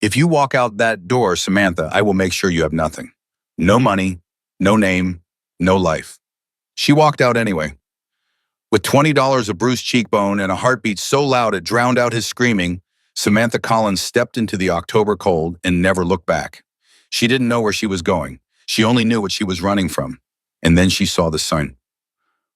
If you walk out that door, Samantha, I will make sure you have nothing. No money, no name, no life. She walked out anyway. With $20, a bruised cheekbone, and a heartbeat so loud it drowned out his screaming, Samantha Collins stepped into the October cold and never looked back. She didn't know where she was going. She only knew what she was running from. And then she saw the sign.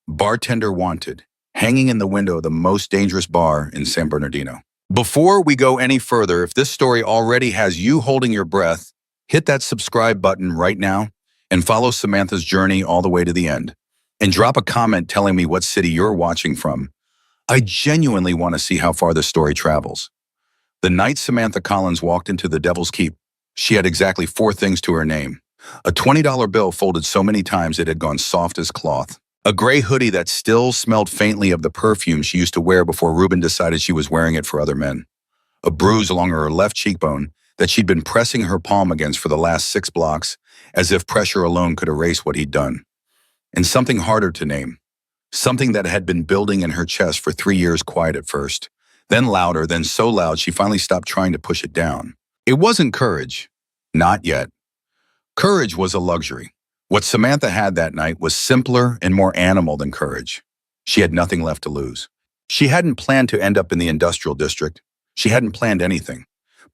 Bartender wanted, hanging in the window of the most dangerous bar in San Bernardino. Before we go any further, if this story already has you holding your breath, hit that subscribe button right now and follow Samantha's journey all the way to the end. And drop a comment telling me what city you're watching from. I genuinely want to see how far this story travels. The night Samantha Collins walked into the Devil's Keep, she had exactly 4 things to her name. A $20 bill folded so many times it had gone soft as cloth. A gray hoodie that still smelled faintly of the perfume she used to wear before Ruben decided she was wearing it for other men. A bruise along her left cheekbone that she'd been pressing her palm against for the last 6 blocks, as if pressure alone could erase what he'd done. And something harder to name. Something that had been building in her chest for 3 years, quiet at first. Then louder, then so loud she finally stopped trying to push it down. It wasn't courage. Not yet. Courage was a luxury. What Samantha had that night was simpler and more animal than courage. She had nothing left to lose. She hadn't planned to end up in the industrial district. She hadn't planned anything.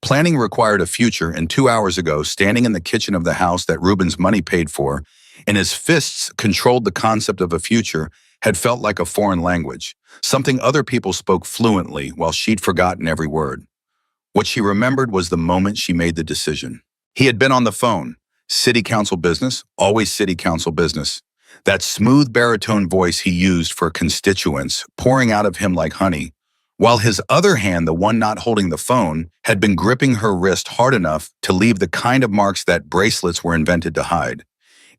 Planning required a future, and 2 hours ago, standing in the kitchen of the house that Ruben's money paid for, and his fists controlled the concept of a future, had felt like a foreign language, something other people spoke fluently while she'd forgotten every word. What she remembered was the moment she made the decision. He had been on the phone. City council business, always city council business. That smooth baritone voice he used for constituents, pouring out of him like honey, while his other hand, the one not holding the phone, had been gripping her wrist hard enough to leave the kind of marks that bracelets were invented to hide.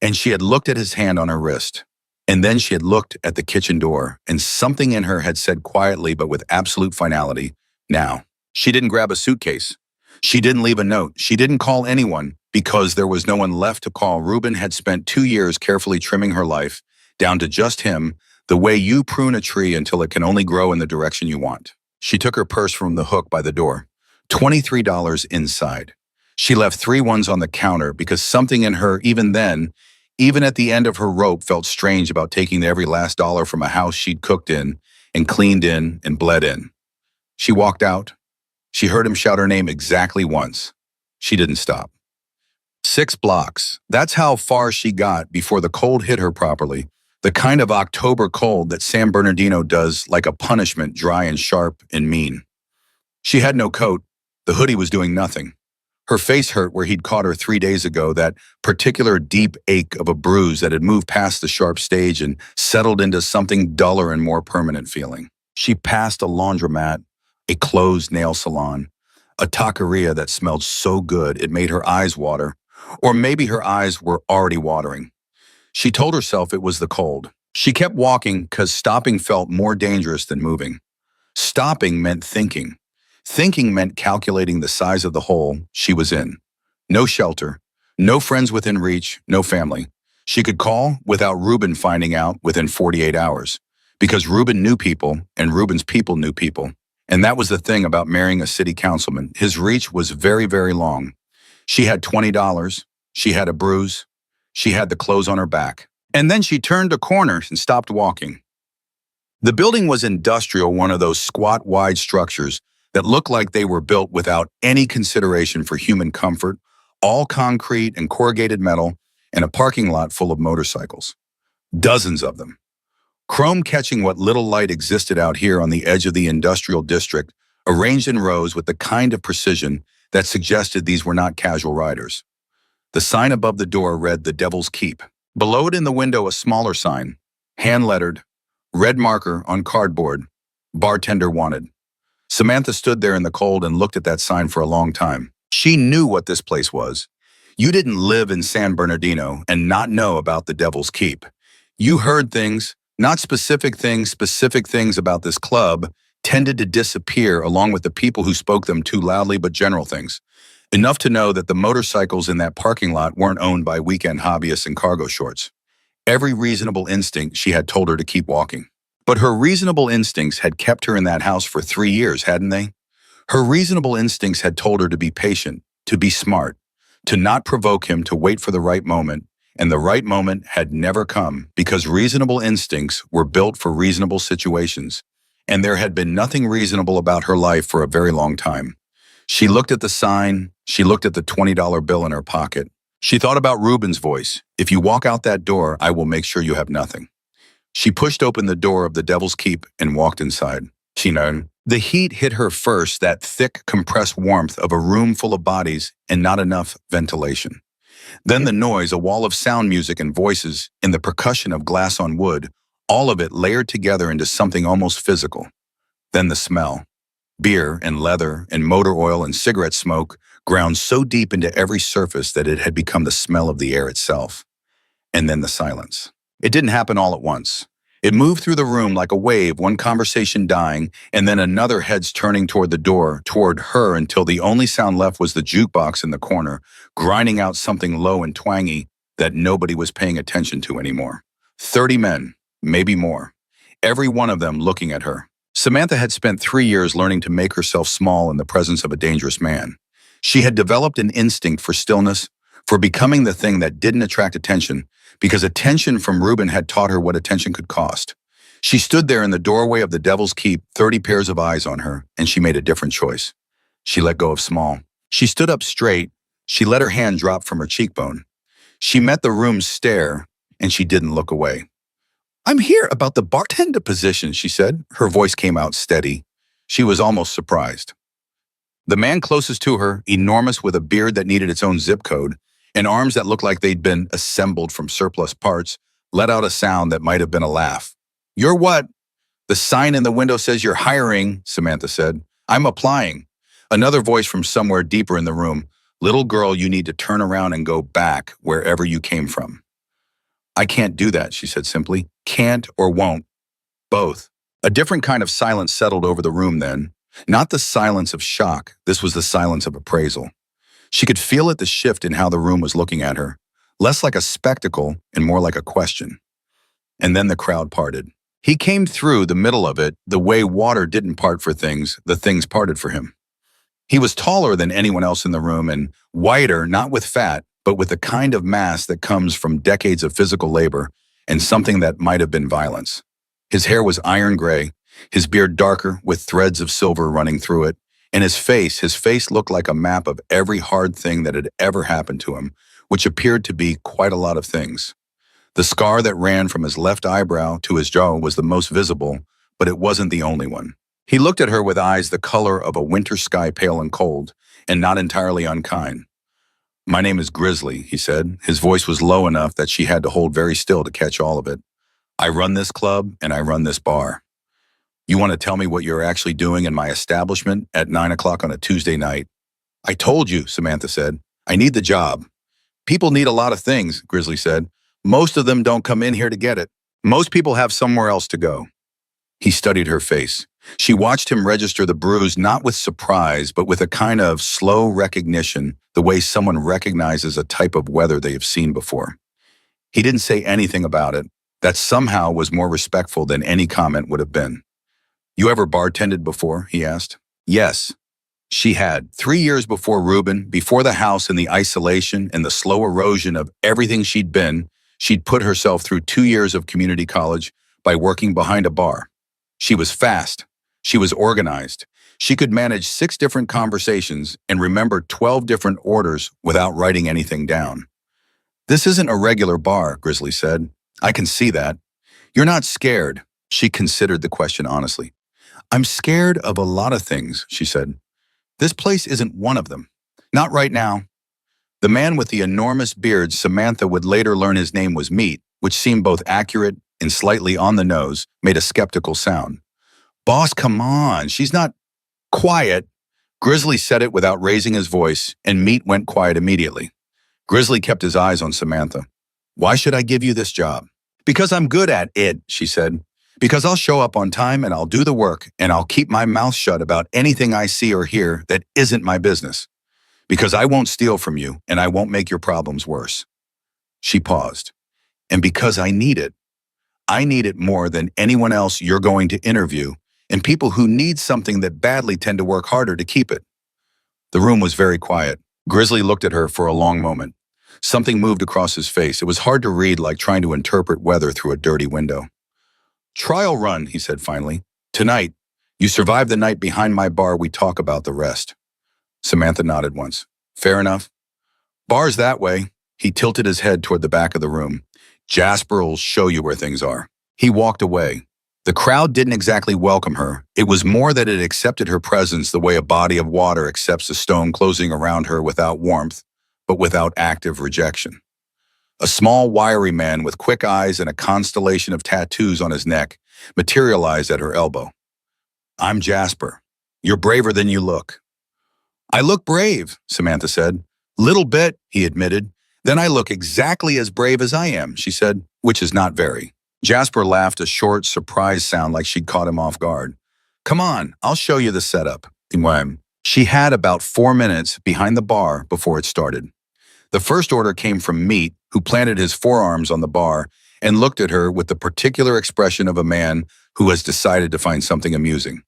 And she had looked at his hand on her wrist. And then she had looked at the kitchen door, and something in her had said quietly but with absolute finality, now. She didn't grab a suitcase. She didn't leave a note. She didn't call anyone because there was no one left to call. Ruben had spent 2 years carefully trimming her life down to just him, the way you prune a tree until it can only grow in the direction you want. She took her purse from the hook by the door. $23 inside. She left 3 ones on the counter because something in her, even then, even at the end of her rope, felt strange about taking every last dollar from a house she'd cooked in and cleaned in and bled in. She walked out. She heard him shout her name exactly once. She didn't stop. 6 blocks. That's how far she got before the cold hit her properly. The kind of October cold that San Bernardino does like a punishment, dry and sharp and mean. She had no coat. The hoodie was doing nothing. Her face hurt where he'd caught her 3 days ago, that particular deep ache of a bruise that had moved past the sharp stage and settled into something duller and more permanent feeling. She passed a laundromat, a closed nail salon, a taqueria that smelled so good it made her eyes water, or maybe her eyes were already watering. She told herself it was the cold. She kept walking because stopping felt more dangerous than moving. Stopping meant thinking. Thinking meant calculating the size of the hole she was in. No shelter, no friends within reach, no family. She could call without Ruben finding out within 48 hours, because Ruben knew people and Ruben's people knew people. And that was the thing about marrying a city councilman. His reach was very, very long. She had $20. She had a bruise. She had the clothes on her back. And then she turned a corner and stopped walking. The building was industrial, one of those squat, wide structures that looked like they were built without any consideration for human comfort, all concrete and corrugated metal, and a parking lot full of motorcycles. Dozens of them. Chrome catching what little light existed out here on the edge of the industrial district, arranged in rows with the kind of precision that suggested these were not casual riders. The sign above the door read The Devil's Keep. Below it in the window a smaller sign, hand-lettered, red marker on cardboard, Bartender Wanted. Samantha stood there in the cold and looked at that sign for a long time. She knew what this place was. You didn't live in San Bernardino and not know about the Devil's Keep. You heard things, not specific things about this club tended to disappear along with the people who spoke them too loudly, but general things. Enough to know that the motorcycles in that parking lot weren't owned by weekend hobbyists in cargo shorts. Every reasonable instinct she had told her to keep walking. But her reasonable instincts had kept her in that house for 3 years, hadn't they? Her reasonable instincts had told her to be patient, to be smart, to not provoke him, to wait for the right moment, and the right moment had never come because reasonable instincts were built for reasonable situations, and there had been nothing reasonable about her life for a very long time. She looked at the sign, she looked at the $20 bill in her pocket. She thought about Ruben's voice. If you walk out that door, I will make sure you have nothing. She pushed open the door of the Devil's Keep and walked inside. She known. The heat hit her first, that thick, compressed warmth of a room full of bodies and not enough ventilation. Then the noise, a wall of sound music and voices, and the percussion of glass on wood, all of it layered together into something almost physical. Then the smell. Beer and leather and motor oil and cigarette smoke ground so deep into every surface that it had become the smell of the air itself. And then the silence. It didn't happen all at once. It moved through the room like a wave, one conversation dying, and then another heads turning toward the door, toward her, until the only sound left was the jukebox in the corner, grinding out something low and twangy that nobody was paying attention to anymore. 30 men, maybe more. Every one of them looking at her. Samantha had spent 3 years learning to make herself small in the presence of a dangerous man. She had developed an instinct for stillness, for becoming the thing that didn't attract attention, because attention from Ruben had taught her what attention could cost. She stood there in the doorway of the Devil's Keep, 30 pairs of eyes on her, and she made a different choice. She let go of small. She stood up straight. She let her hand drop from her cheekbone. She met the room's stare, and she didn't look away. I'm here about the bartender position, she said. Her voice came out steady. She was almost surprised. The man closest to her, enormous with a beard that needed its own zip code, and arms that looked like they'd been assembled from surplus parts, let out a sound that might have been a laugh. You're what? The sign in the window says you're hiring, Samantha said. I'm applying. Another voice from somewhere deeper in the room. Little girl, you need to turn around and go back wherever you came from. I can't do that, she said simply. Can't or won't. Both. A different kind of silence settled over the room then. Not the silence of shock. This was the silence of appraisal. She could feel it, the shift in how the room was looking at her, less like a spectacle and more like a question. And then the crowd parted. He came through the middle of it the way water didn't part for things, the things parted for him. He was taller than anyone else in the room and whiter, not with fat, but with the kind of mass that comes from decades of physical labor and something that might have been violence. His hair was iron gray, his beard darker with threads of silver running through it, and his face looked like a map of every hard thing that had ever happened to him, which appeared to be quite a lot of things. The scar that ran from his left eyebrow to his jaw was the most visible, but it wasn't the only one. He looked at her with eyes the color of a winter sky, pale and cold, and not entirely unkind. My name is Grizzly, he said. His voice was low enough that she had to hold very still to catch all of it. I run this club and I run this bar. You want to tell me what you're actually doing in my establishment at 9 o'clock on a Tuesday night? I told you, Samantha said. I need the job. People need a lot of things, Grizzly said. Most of them don't come in here to get it. Most people have somewhere else to go. He studied her face. She watched him register the bruise not with surprise, but with a kind of slow recognition, the way someone recognizes a type of weather they have seen before. He didn't say anything about it. That somehow was more respectful than any comment would have been. You ever bartended before? He asked. Yes, she had. 3 years before Ruben, before the house and the isolation and the slow erosion of everything she'd put herself through 2 years of community college by working behind a bar. She was fast. She was organized. She could manage 6 different conversations and remember 12 different orders without writing anything down. This isn't a regular bar, Grizzly said. I can see that. You're not scared. She considered the question honestly. I'm scared of a lot of things, she said. This place isn't one of them. Not right now. The man with the enormous beard, Samantha would later learn his name was Meat, which seemed both accurate and slightly on the nose, made a skeptical sound. Boss, come on, she's not quiet. Grizzly said it without raising his voice, and Meat went quiet immediately. Grizzly kept his eyes on Samantha. Why should I give you this job? Because I'm good at it, she said. Because I'll show up on time and I'll do the work and I'll keep my mouth shut about anything I see or hear that isn't my business. Because I won't steal from you and I won't make your problems worse. She paused. And because I need it more than anyone else you're going to interview, and people who need something that badly tend to work harder to keep it. The room was very quiet. Grizzly looked at her for a long moment. Something moved across his face. It was hard to read, like trying to interpret weather through a dirty window. "Trial run," he said finally. "Tonight, you survive the night behind my bar, we talk about the rest." Samantha nodded once. "Fair enough." "Bar's that way." He tilted his head toward the back of the room. "Jasper will show you where things are." He walked away. The crowd didn't exactly welcome her. It was more that it accepted her presence the way a body of water accepts a stone closing around her without warmth, but without active rejection. A small, wiry man with quick eyes and a constellation of tattoos on his neck materialized at her elbow. "I'm Jasper. You're braver than you look." "I look brave," Samantha said. "Little bit," he admitted. "Then I look exactly as brave as I am," she said, "which is not very." Jasper laughed, a short, surprised sound like she'd caught him off guard. "Come on, I'll show you the setup." She had about 4 minutes behind the bar before it started. The first order came from Meat, who planted his forearms on the bar and looked at her with the particular expression of a man who has decided to find something amusing.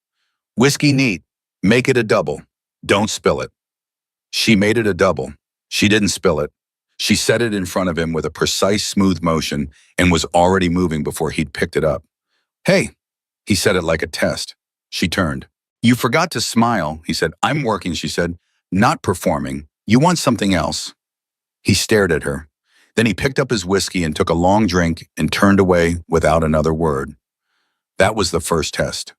"Whiskey neat. Make it a double. Don't spill it." She made it a double. She didn't spill it. She set it in front of him with a precise, smooth motion and was already moving before he'd picked it up. "Hey," he said it like a test. She turned. "You forgot to smile," he said. "I'm working," she said. "Not performing. You want something else." He stared at her. Then he picked up his whiskey and took a long drink and turned away without another word. That was the first test.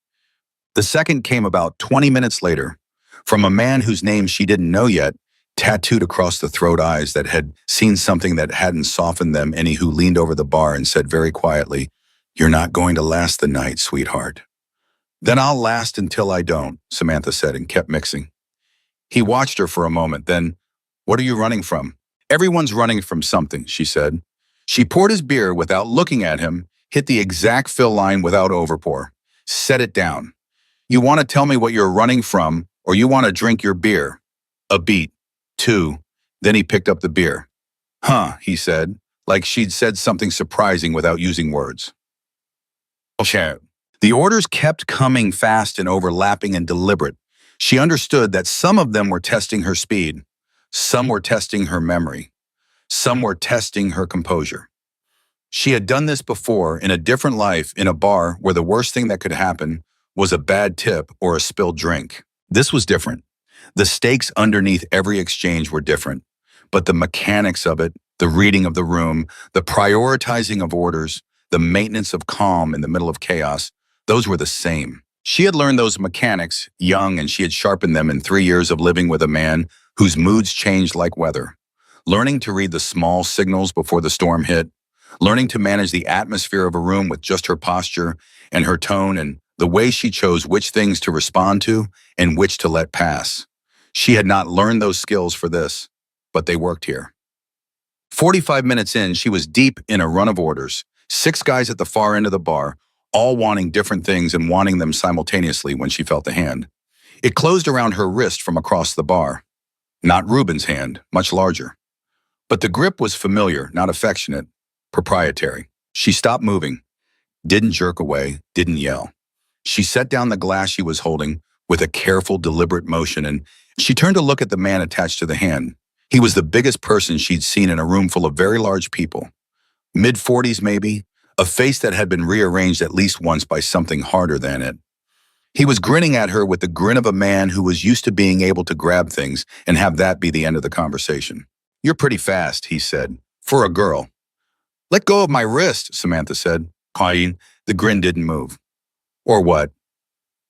The second came about 20 minutes later, from a man whose name she didn't know yet, tattooed across the throat eyes that had seen something that hadn't softened them, and who leaned over the bar and said very quietly, "You're not going to last the night, sweetheart." "Then I'll last until I don't," Samantha said and kept mixing. He watched her for a moment, then, "What are you running from?" "Everyone's running from something," she said. She poured his beer without looking at him, hit the exact fill line without overpour. "Set it down. You want to tell me what you're running from, or you want to drink your beer?" A beat. 2. Then he picked up the beer. "Huh," he said, like she'd said something surprising without using words. The orders kept coming fast and overlapping and deliberate. She understood that some of them were testing her speed. Some were testing her memory. Some were testing her composure. She had done this before in a different life, in a bar where the worst thing that could happen was a bad tip or a spilled drink. This was different. The stakes underneath every exchange were different, but the mechanics of it, the reading of the room, the prioritizing of orders, the maintenance of calm in the middle of chaos, those were the same. She had learned those mechanics young, and she had sharpened them in 3 years of living with a man whose moods changed like weather. Learning to read the small signals before the storm hit, learning to manage the atmosphere of a room with just her posture and her tone and the way she chose which things to respond to and which to let pass. She had not learned those skills for this, but they worked here. 45 minutes in, she was deep in a run of orders, 6 guys at the far end of the bar, all wanting different things and wanting them simultaneously when she felt the hand. It closed around her wrist from across the bar. Not Ruben's hand, much larger. But the grip was familiar, not affectionate, proprietary. She stopped moving, didn't jerk away, didn't yell. She set down the glass she was holding with a careful, deliberate motion, and she turned to look at the man attached to the hand. He was the biggest person she'd seen in a room full of very large people. Mid-40s maybe, a face that had been rearranged at least once by something harder than it. He was grinning at her with the grin of a man who was used to being able to grab things and have that be the end of the conversation. "You're pretty fast," he said, "for a girl." "Let go of my wrist," Samantha said. The grin didn't move. "Or what?"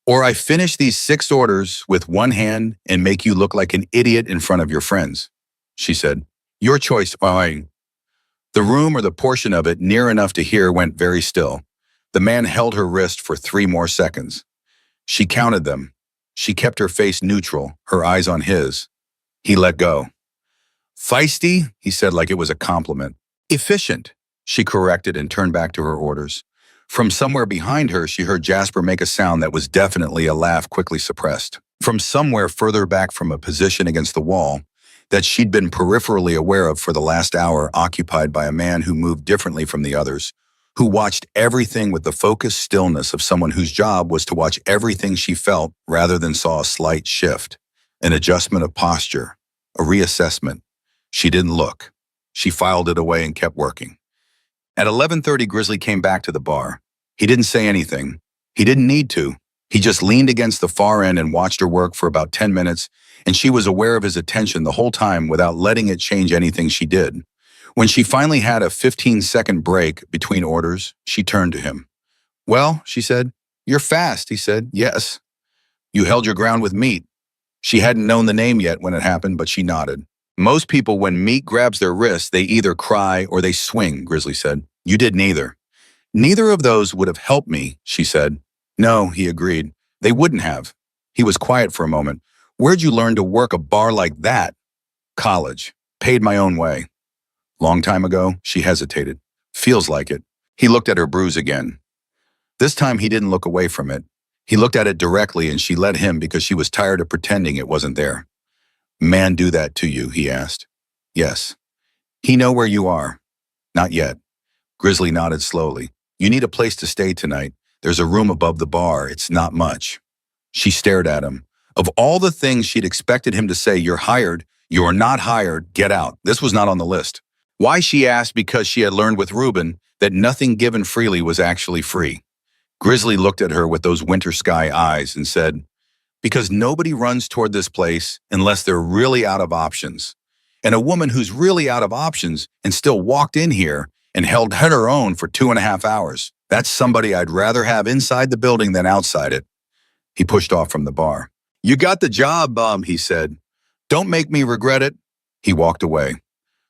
"Or I finish these 6 orders with one hand and make you look like an idiot in front of your friends," she said. "Your choice." The room, or the portion of it near enough to hear, went very still. The man held her wrist for 3 more seconds. She counted them. She kept her face neutral, her eyes on his. He let go. "Feisty," he said like it was a compliment. "Efficient," she corrected and turned back to her orders. From somewhere behind her, she heard Jasper make a sound that was definitely a laugh quickly suppressed. From somewhere further back, from a position against the wall that she'd been peripherally aware of for the last hour, occupied by a man who moved differently from the others, who watched everything with the focused stillness of someone whose job was to watch everything she felt rather than saw a slight shift, an adjustment of posture, a reassessment. She didn't look. She filed it away and kept working. At 11:30, Grizzly came back to the bar. He didn't say anything. He didn't need to. He just leaned against the far end and watched her work for about 10 minutes, and she was aware of his attention the whole time without letting it change anything she did. When she finally had a 15-second break between orders, she turned to him. "Well," she said. "You're fast," he said. "Yes." "You held your ground with Meat." She hadn't known the name yet when it happened, but she nodded. "Most people, when Meat grabs their wrist, they either cry or they swing," Grizzly said. "You did neither." "Neither of those would have helped me," she said. "No," he agreed. "They wouldn't have." He was quiet for a moment. "Where'd you learn to work a bar like that?" "College. Paid my own way." "Long time ago?" She hesitated. "Feels like it." He looked at her bruise again. This time he didn't look away from it. He looked at it directly, and she let him because she was tired of pretending it wasn't there. "Man do that to you?" he asked. "Yes." "He know where you are?" "Not yet." Grizzly nodded slowly. "You need a place to stay tonight. There's a room above the bar. It's not much." She stared at him. Of all the things she'd expected him to say, "You're hired," "You're not hired," "Get out," this was not on the list. Why, she asked, because she had learned with Reuben that nothing given freely was actually free. Grizzly looked at her with those winter sky eyes and said, "Because nobody runs toward this place unless they're really out of options. And a woman who's really out of options and still walked in here and held her own for 2.5 hours, that's somebody I'd rather have inside the building than outside it." He pushed off from the bar. "You got the job, he said. "Don't make me regret it." He walked away.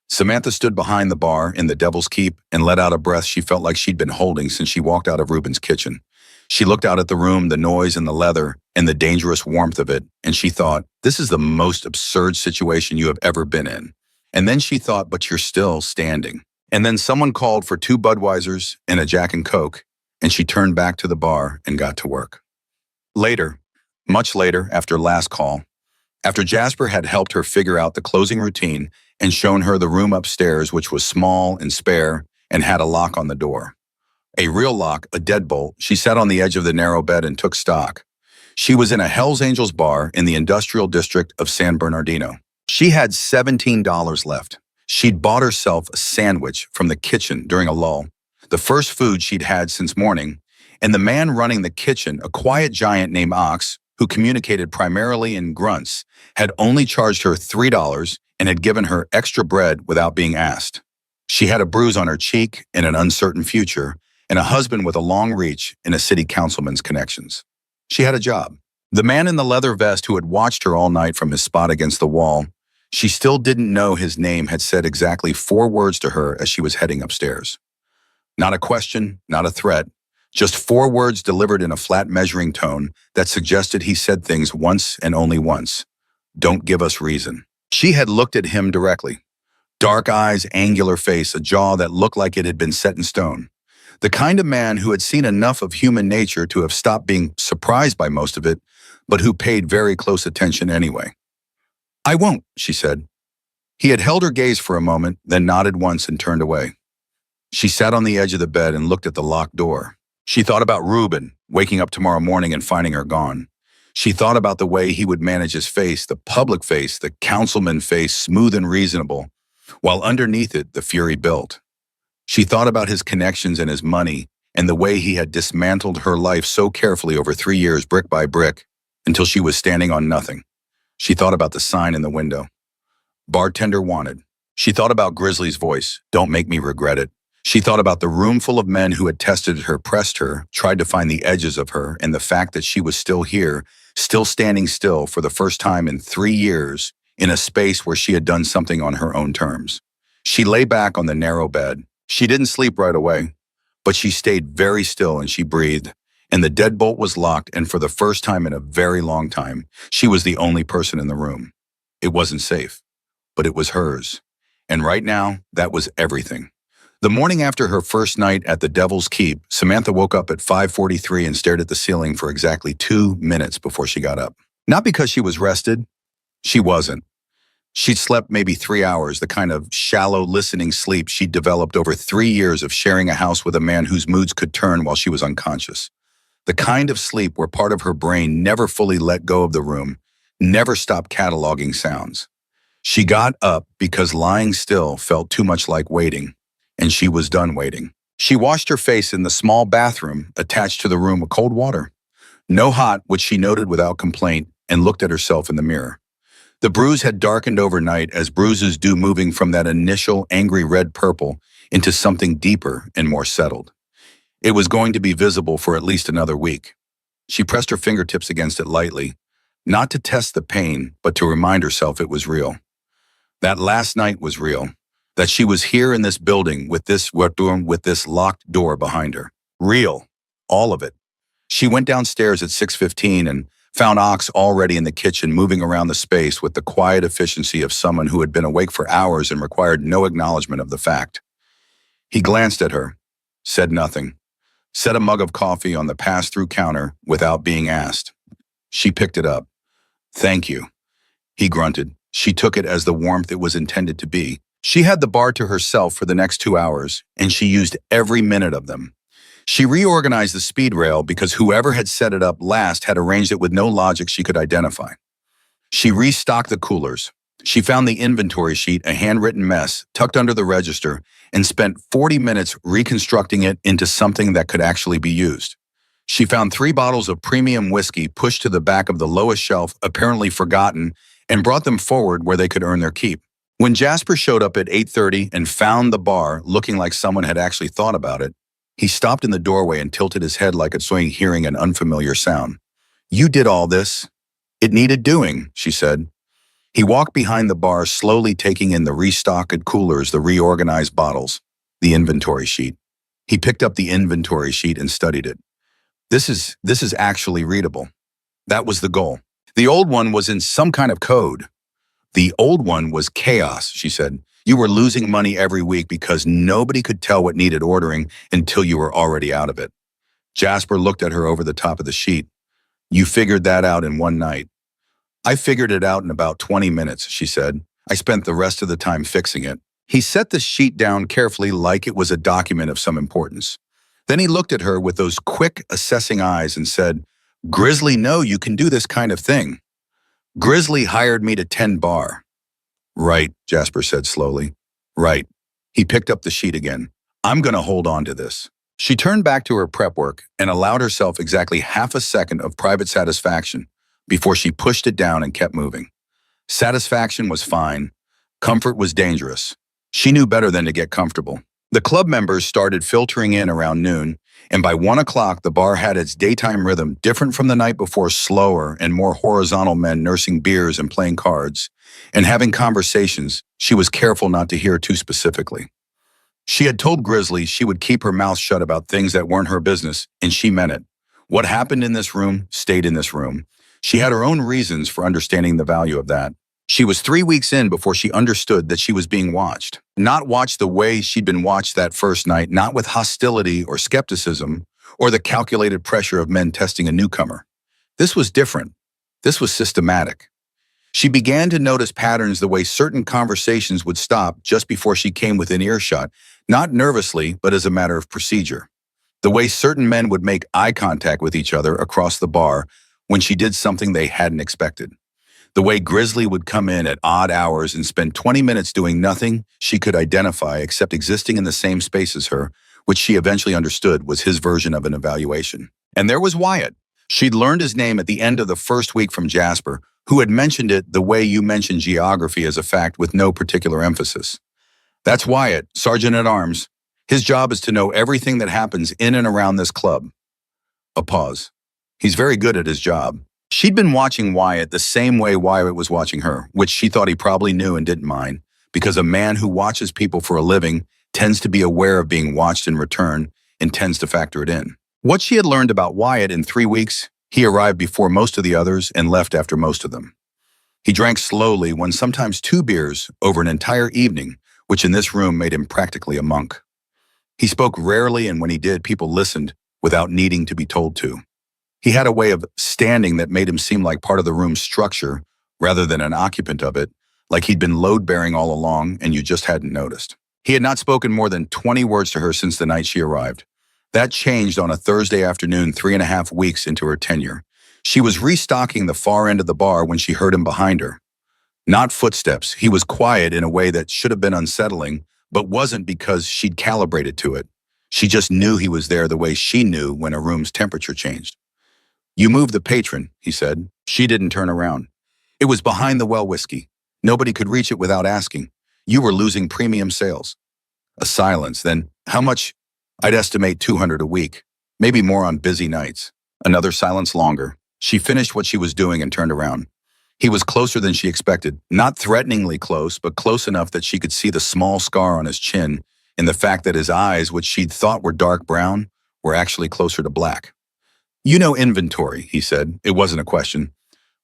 Samantha stood behind the bar in the Devil's Keep and let out a breath she felt like she'd been holding since she walked out of Reuben's kitchen. She looked out at the room, the noise and the leather, and the dangerous warmth of it, and she thought, "This is the most absurd situation you have ever been in." And then she thought, "But you're still standing." And then someone called for 2 Budweisers and a Jack and Coke, and she turned back to the bar and got to work. Later, much later, after last call, after Jasper had helped her figure out the closing routine and shown her the room upstairs, which was small and spare and had a lock on the door. A real lock, a deadbolt, she sat on the edge of the narrow bed and took stock. She was in a Hells Angels bar in the industrial district of San Bernardino. She had $17 left. She'd bought herself a sandwich from the kitchen during a lull, the first food she'd had since morning, and the man running the kitchen, a quiet giant named Ox, who communicated primarily in grunts, had only charged her $3 and had given her extra bread without being asked. She had a bruise on her cheek and an uncertain future, and a husband with a long reach and a city councilman's connections. She had a job. The man in the leather vest who had watched her all night from his spot against the wall, she still didn't know his name, had said exactly 4 words to her as she was heading upstairs. Not a question, not a threat, just 4 words delivered in a flat measuring tone that suggested he said things once and only once. "Don't give us reason." She had looked at him directly. Dark eyes, angular face, a jaw that looked like it had been set in stone. The kind of man who had seen enough of human nature to have stopped being surprised by most of it, but who paid very close attention anyway. "I won't," she said. He had held her gaze for a moment, then nodded once and turned away. She sat on the edge of the bed and looked at the locked door. She thought about Reuben, waking up tomorrow morning and finding her gone. She thought about the way he would manage his face, the public face, the councilman face, smooth and reasonable, while underneath it the fury built. She thought about his connections and his money and the way he had dismantled her life so carefully over 3 years, brick by brick, until she was standing on nothing. She thought about the sign in the window. "Bartender wanted." She thought about Grizzly's voice, "Don't make me regret it." She thought about the room full of men who had tested her, pressed her, tried to find the edges of her, and the fact that she was still here, still standing still for the first time in 3 years, in a space where she had done something on her own terms. She lay back on the narrow bed. She didn't sleep right away, but she stayed very still and she breathed, and the deadbolt was locked, and for the first time in a very long time, she was the only person in the room. It wasn't safe, but it was hers. And right now, that was everything. The morning after her first night at the Devil's Keep, Samantha woke up at 5:43 and stared at the ceiling for exactly 2 minutes before she got up. Not because she was rested. She wasn't. She'd slept maybe 3 hours, the kind of shallow listening sleep she'd developed over 3 years of sharing a house with a man whose moods could turn while she was unconscious. The kind of sleep where part of her brain never fully let go of the room, never stopped cataloging sounds. She got up because lying still felt too much like waiting, and she was done waiting. She washed her face in the small bathroom attached to the room with cold water. No hot, which she noted without complaint, and looked at herself in the mirror. The bruise had darkened overnight as bruises do, moving from that initial angry red-purple into something deeper and more settled. It was going to be visible for at least another week. She pressed her fingertips against it lightly, not to test the pain, but to remind herself it was real. That last night was real. That she was here in this building with this locked door behind her. Real. All of it. She went downstairs at 6:15 and found Ox already in the kitchen, moving around the space with the quiet efficiency of someone who had been awake for hours and required no acknowledgement of the fact. He glanced at her, said nothing, set a mug of coffee on the pass-through counter without being asked. She picked it up. "Thank you," he grunted. She took it as the warmth it was intended to be. She had the bar to herself for the next 2 hours, and she used every minute of them. She reorganized the speed rail because whoever had set it up last had arranged it with no logic she could identify. She restocked the coolers. She found the inventory sheet, a handwritten mess, tucked under the register, and spent 40 minutes reconstructing it into something that could actually be used. She found 3 bottles of premium whiskey pushed to the back of the lowest shelf, apparently forgotten, and brought them forward where they could earn their keep. When Jasper showed up at 8:30 and found the bar looking like someone had actually thought about it, he stopped in the doorway and tilted his head like it's hearing an unfamiliar sound. "You did all this?" "It needed doing," she said. He walked behind the bar, slowly taking in the restocked coolers, the reorganized bottles, the inventory sheet. He picked up the inventory sheet and studied it. This is actually readable. That was the goal. The old one was in some kind of code. The old one was chaos, she said. You were losing money every week because nobody could tell what needed ordering until you were already out of it. Jasper looked at her over the top of the sheet. "You figured that out in one night." "I figured it out in about 20 minutes, she said. "I spent the rest of the time fixing it." He set the sheet down carefully like it was a document of some importance. Then he looked at her with those quick, assessing eyes and said, "Grizzly know you can do this kind of thing. Grizzly hired me to tend bar." "Right," Jasper said slowly. "Right." He picked up the sheet again. "I'm going to hold on to this." She turned back to her prep work and allowed herself exactly half a second of private satisfaction before she pushed it down and kept moving. Satisfaction was fine. Comfort was dangerous. She knew better than to get comfortable. The club members started filtering in around noon, and by 1 o'clock the bar had its daytime rhythm, different from the night before, slower and more horizontal men nursing beers and playing cards, and having conversations she was careful not to hear too specifically. She had told Grizzly she would keep her mouth shut about things that weren't her business, and she meant it. What happened in this room stayed in this room. She had her own reasons for understanding the value of that. She was 3 weeks in before she understood that she was being watched. Not watched the way she'd been watched that first night, not with hostility or skepticism, or the calculated pressure of men testing a newcomer. This was different. This was systematic. She began to notice patterns, the way certain conversations would stop just before she came within earshot, not nervously, but as a matter of procedure. The way certain men would make eye contact with each other across the bar when she did something they hadn't expected. The way Grizzly would come in at odd hours and spend 20 minutes doing nothing she could identify except existing in the same space as her, which she eventually understood was his version of an evaluation. And there was Wyatt. She'd learned his name at the end of the first week from Jasper, who had mentioned it the way you mention geography as a fact with no particular emphasis. "That's Wyatt, Sergeant at Arms. His job is to know everything that happens in and around this club." A pause. "He's very good at his job." She'd been watching Wyatt the same way Wyatt was watching her, which she thought he probably knew and didn't mind, because a man who watches people for a living tends to be aware of being watched in return and tends to factor it in. What she had learned about Wyatt in 3 weeks, he arrived before most of the others and left after most of them. He drank slowly, one sometimes 2 beers, over an entire evening, which in this room made him practically a monk. He spoke rarely, and when he did, people listened without needing to be told to. He had a way of standing that made him seem like part of the room's structure rather than an occupant of it, like he'd been load-bearing all along and you just hadn't noticed. He had not spoken more than 20 words to her since the night she arrived. That changed on a Thursday afternoon 3.5 weeks into her tenure. She was restocking the far end of the bar when she heard him behind her. Not footsteps. He was quiet in a way that should have been unsettling, but wasn't because she'd calibrated to it. She just knew he was there the way she knew when a room's temperature changed. "You moved the patron," he said. She didn't turn around. "It was behind the well whiskey. Nobody could reach it without asking. You were losing premium sales." A silence. Then, "How much?" "I'd estimate 200 a week. Maybe more on busy nights." Another silence longer. She finished what she was doing and turned around. He was closer than she expected. Not threateningly close, but close enough that she could see the small scar on his chin and the fact that his eyes, which she'd thought were dark brown, were actually closer to black. "You know inventory," he said. It wasn't a question.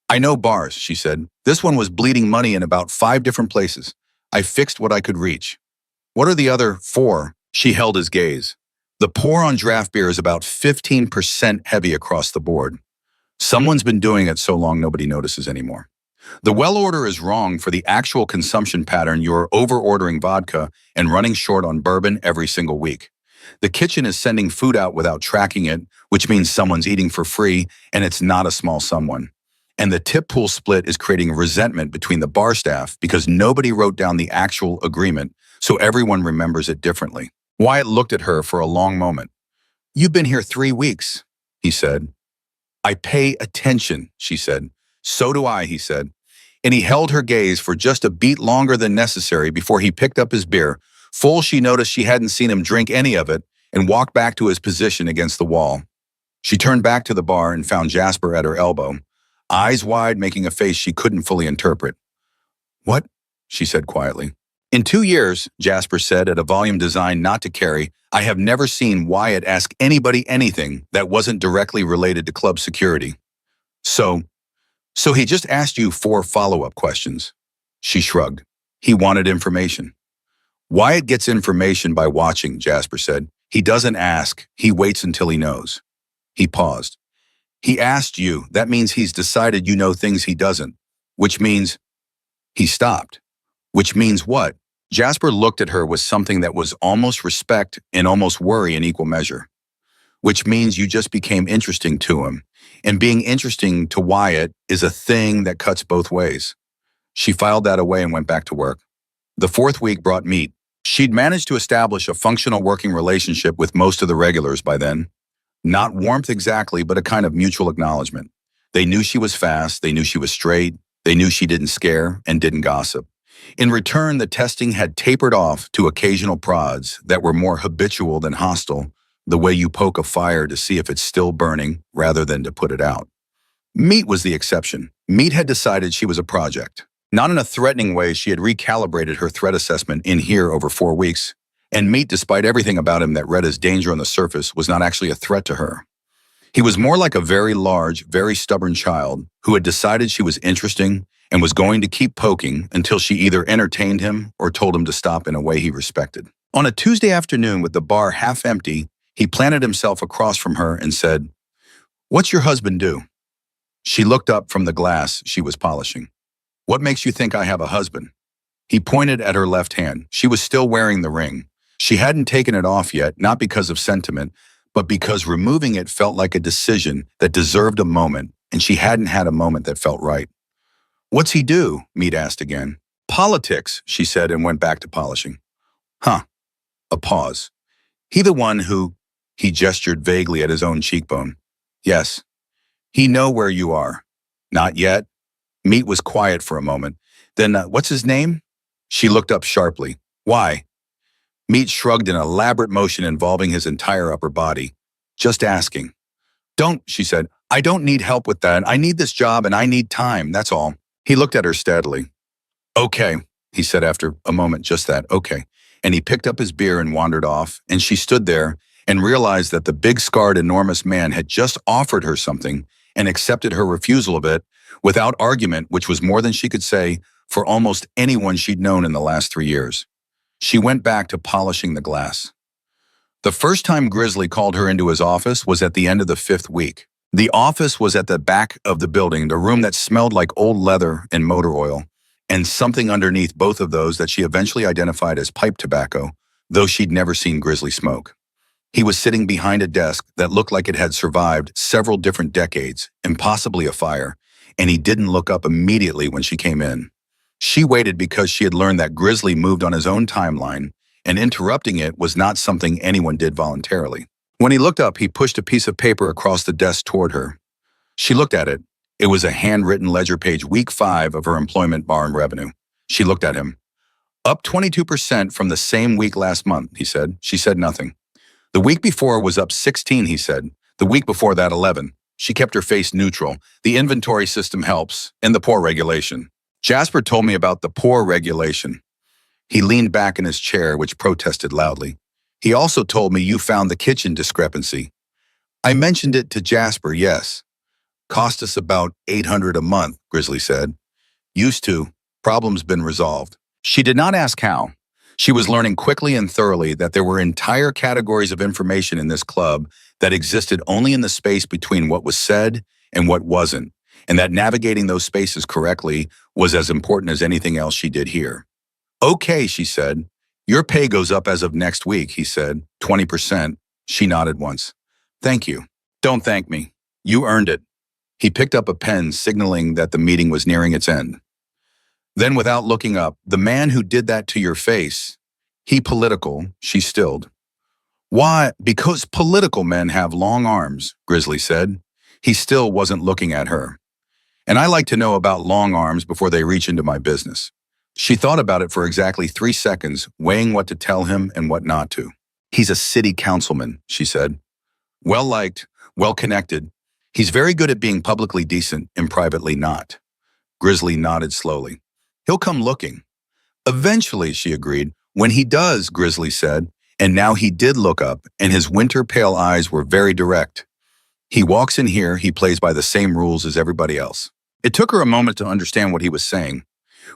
"I know bars," she said. "This one was bleeding money in about 5 different places. I fixed what I could reach." "What are the other 4? She held his gaze. "The pour on draft beer is about 15% heavy across the board. Someone's been doing it so long nobody notices anymore. The well order is wrong for the actual consumption pattern. You're over-ordering vodka and running short on bourbon every single week. The kitchen is sending food out without tracking it, which means someone's eating for free, and it's not a small someone. And the tip pool split is creating resentment between the bar staff because nobody wrote down the actual agreement, so everyone remembers it differently." Wyatt looked at her for a long moment. "You've been here 3 weeks, he said. "I pay attention," she said. "So do I," he said. And he held her gaze for just a beat longer than necessary before he picked up his beer. Full, she noticed she hadn't seen him drink any of it and walked back to his position against the wall. She turned back to the bar and found Jasper at her elbow, eyes wide, making a face she couldn't fully interpret. "What?" she said quietly. "In 2 years," Jasper said at a volume designed not to carry, "I have never seen Wyatt ask anybody anything that wasn't directly related to club security. So he just asked you 4 follow-up questions." She shrugged. "He wanted information." "Wyatt gets information by watching," Jasper said. "He doesn't ask. He waits until he knows." He paused. "He asked you. That means he's decided you know things he doesn't. Which means..." He stopped. "Which means what?" Jasper looked at her with something that was almost respect and almost worry in equal measure. "Which means you just became interesting to him. And being interesting to Wyatt is a thing that cuts both ways." She filed that away and went back to work. The 4th week brought meat. She'd managed to establish a functional working relationship with most of the regulars by then. Not warmth exactly, but a kind of mutual acknowledgement. They knew she was fast, they knew she was straight, they knew she didn't scare and didn't gossip. In return, the testing had tapered off to occasional prods that were more habitual than hostile, the way you poke a fire to see if it's still burning rather than to put it out. Meat was the exception. Meat had decided she was a project. Not in a threatening way, she had recalibrated her threat assessment in here over 4 weeks. And Meat, despite everything about him that read as danger on the surface, was not actually a threat to her. He was more like a very large, very stubborn child who had decided she was interesting and was going to keep poking until she either entertained him or told him to stop in a way he respected. On a Tuesday afternoon with the bar half empty, he planted himself across from her and said, "What's your husband do?" She looked up from the glass she was polishing. "What makes you think I have a husband?" He pointed at her left hand. She was still wearing the ring. She hadn't taken it off yet, not because of sentiment, but because removing it felt like a decision that deserved a moment, and she hadn't had a moment that felt right. "What's he do?" Meat asked again. "Politics," she said and went back to polishing. "Huh." A pause. "He the one who..." He gestured vaguely at his own cheekbone. "Yes." "He know where you are?" "Not yet." Meat was quiet for a moment. Then, "What's his name?" She looked up sharply. "Why?" Meat shrugged in an elaborate motion involving his entire upper body. "Just asking." "Don't," she said. "I don't need help with that. I need this job and I need time, that's all." He looked at her steadily. "Okay," he said after a moment, just that, "okay." And he picked up his beer and wandered off, and she stood there and realized that the big-scarred, enormous man had just offered her something and accepted her refusal of it without argument, which was more than she could say for almost anyone she'd known in the last 3 years. She went back to polishing the glass. The first time Grizzly called her into his office was at the end of the 5th week. The office was at the back of the building, the room that smelled like old leather and motor oil, and something underneath both of those that she eventually identified as pipe tobacco, though she'd never seen Grizzly smoke. He was sitting behind a desk that looked like it had survived several different decades and possibly a fire, and he didn't look up immediately when she came in. She waited because she had learned that Grizzly moved on his own timeline, and interrupting it was not something anyone did voluntarily. When he looked up, he pushed a piece of paper across the desk toward her. She looked at it. It was a handwritten ledger page, week 5 of her employment bar and revenue. She looked at him. Up 22% from the same week last month, he said. She said nothing. The week before was up 16, he said. The week before that, 11. She kept her face neutral. The inventory system helps, and the poor regulation. Jasper told me about the poor regulation. He leaned back in his chair, which protested loudly. He also told me you found the kitchen discrepancy. I mentioned it to Jasper, yes. Cost us about $800 a month, Grizzly said. Used to. Problem's been resolved. She did not ask how. She was learning quickly and thoroughly that there were entire categories of information in this club that existed only in the space between what was said and what wasn't, and that navigating those spaces correctly was as important as anything else she did here. Okay, she said. Your pay goes up as of next week, he said. 20%. She nodded once. Thank you. Don't thank me. You earned it. He picked up a pen, signaling that the meeting was nearing its end. Then, without looking up, the man who did that to your face, he political, she stilled. Why? Because political men have long arms, Grizzly said. He still wasn't looking at her. And I like to know about long arms before they reach into my business. She thought about it for exactly 3 seconds, weighing what to tell him and what not to. He's a city councilman, she said. Well-liked, well-connected. He's very good at being publicly decent and privately not. Grizzly nodded slowly. He'll come looking. Eventually, she agreed. When he does, Grizzly said, and now he did look up, and his winter-pale eyes were very direct. He walks in here, he plays by the same rules as everybody else. It took her a moment to understand what he was saying.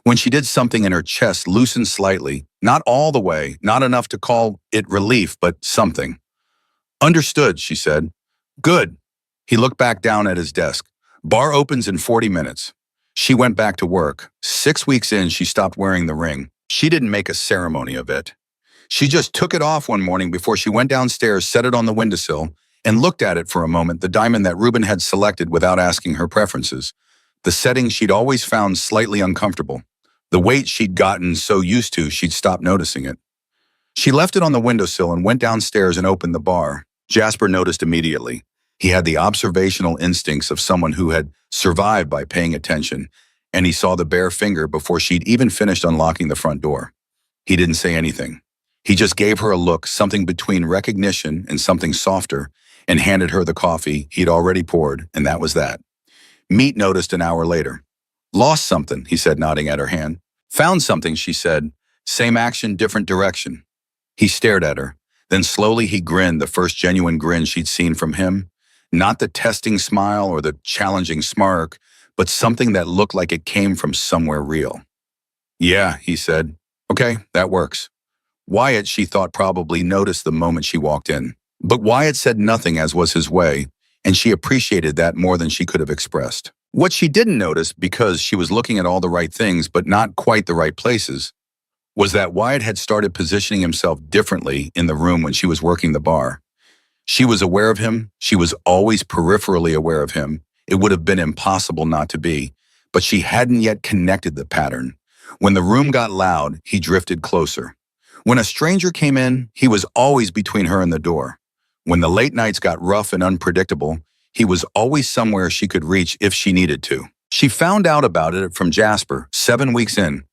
When she did, something in her chest loosened slightly, not all the way, not enough to call it relief, but something. Understood, she said. Good. He looked back down at his desk. Bar opens in 40 minutes. She went back to work. 6 weeks in, she stopped wearing the ring. She didn't make a ceremony of it. She just took it off one morning before she went downstairs, set it on the windowsill, and looked at it for a moment, the diamond that Ruben had selected without asking her preferences. The setting she'd always found slightly uncomfortable. The weight she'd gotten so used to, she'd stopped noticing it. She left it on the windowsill and went downstairs and opened the bar. Jasper noticed immediately. He had the observational instincts of someone who had survived by paying attention, and he saw the bare finger before she'd even finished unlocking the front door. He didn't say anything. He just gave her a look, something between recognition and something softer, and handed her the coffee he'd already poured, and that was that. Meat noticed an hour later. Lost something, he said, nodding at her hand. Found something, she said. Same action, different direction. He stared at her. Then slowly he grinned, the first genuine grin she'd seen from him. Not the testing smile or the challenging smirk, but something that looked like it came from somewhere real. Yeah, he said. Okay, that works. Wyatt, she thought, probably noticed the moment she walked in. But Wyatt said nothing, as was his way, and she appreciated that more than she could have expressed. What she didn't notice, because she was looking at all the right things but not quite the right places, was that Wyatt had started positioning himself differently in the room when she was working the bar. She was aware of him. She was always peripherally aware of him. It would have been impossible not to be, but she hadn't yet connected the pattern. When the room got loud, he drifted closer. When a stranger came in, he was always between her and the door. When the late nights got rough and unpredictable, he was always somewhere she could reach if she needed to. She found out about it from Jasper 7 weeks in,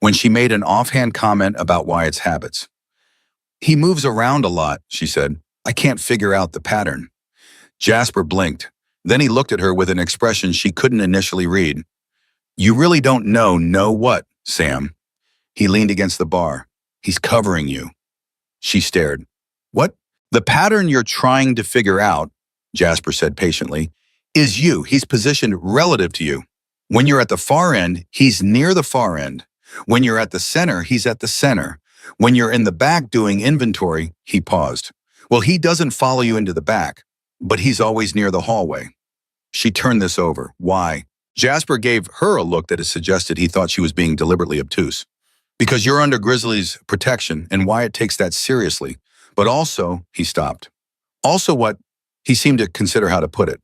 when she made an offhand comment about Wyatt's habits. He moves around a lot, she said. I can't figure out the pattern. Jasper blinked. Then he looked at her with an expression she couldn't initially read. You really don't know what, Sam? He leaned against the bar. He's covering you. She stared. What? The pattern you're trying to figure out, Jasper said patiently, is you. He's positioned relative to you. When you're at the far end, he's near the far end. When you're at the center, he's at the center. When you're in the back doing inventory, he paused. Well, he doesn't follow you into the back, but he's always near the hallway. She turned this over. Why? Jasper gave her a look that suggested he thought she was being deliberately obtuse. Because you're under Grizzly's protection and Wyatt takes that seriously. But also, he stopped. Also what? He seemed to consider how to put it.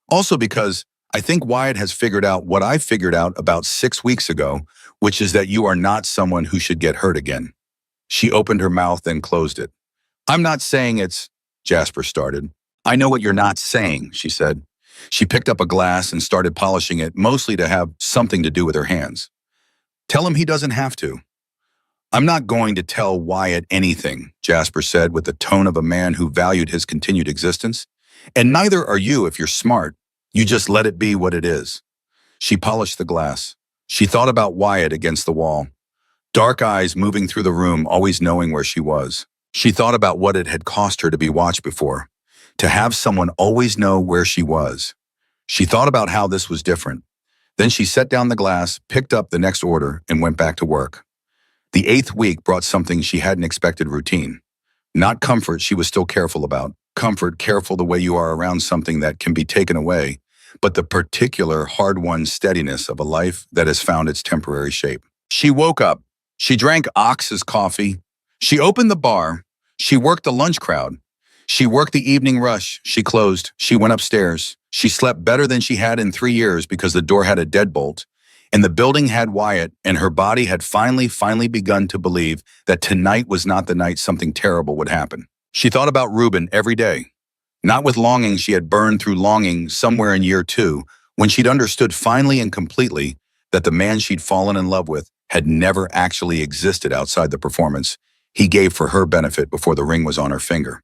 Also because I think Wyatt has figured out what I figured out about 6 weeks ago, which is that you are not someone who should get hurt again. She opened her mouth, then closed it. I'm not saying it's, Jasper started. I know what you're not saying, she said. She picked up a glass and started polishing it, mostly to have something to do with her hands. Tell him he doesn't have to. I'm not going to tell Wyatt anything, Jasper said with the tone of a man who valued his continued existence. And neither are you if you're smart. You just let it be what it is. She polished the glass. She thought about Wyatt against the wall. Dark eyes moving through the room, always knowing where she was. She thought about what it had cost her to be watched before, to have someone always know where she was. She thought about how this was different. Then she set down the glass, picked up the next order, and went back to work. The 8th week brought something she hadn't expected: routine. Not comfort she was still careful about. Comfort, careful the way you are around something that can be taken away, but the particular hard-won steadiness of a life that has found its temporary shape. She woke up. She drank Ox's coffee. She opened the bar. She worked the lunch crowd. She worked the evening rush. She closed. She went upstairs. She slept better than she had in 3 years because the door had a deadbolt, and the building had Wyatt, and her body had finally begun to believe that tonight was not the night something terrible would happen. She thought about Ruben every day. Not with longing she had burned through longing somewhere in year 2, when she'd understood finally and completely that the man she'd fallen in love with had never actually existed outside the performance he gave for her benefit before the ring was on her finger.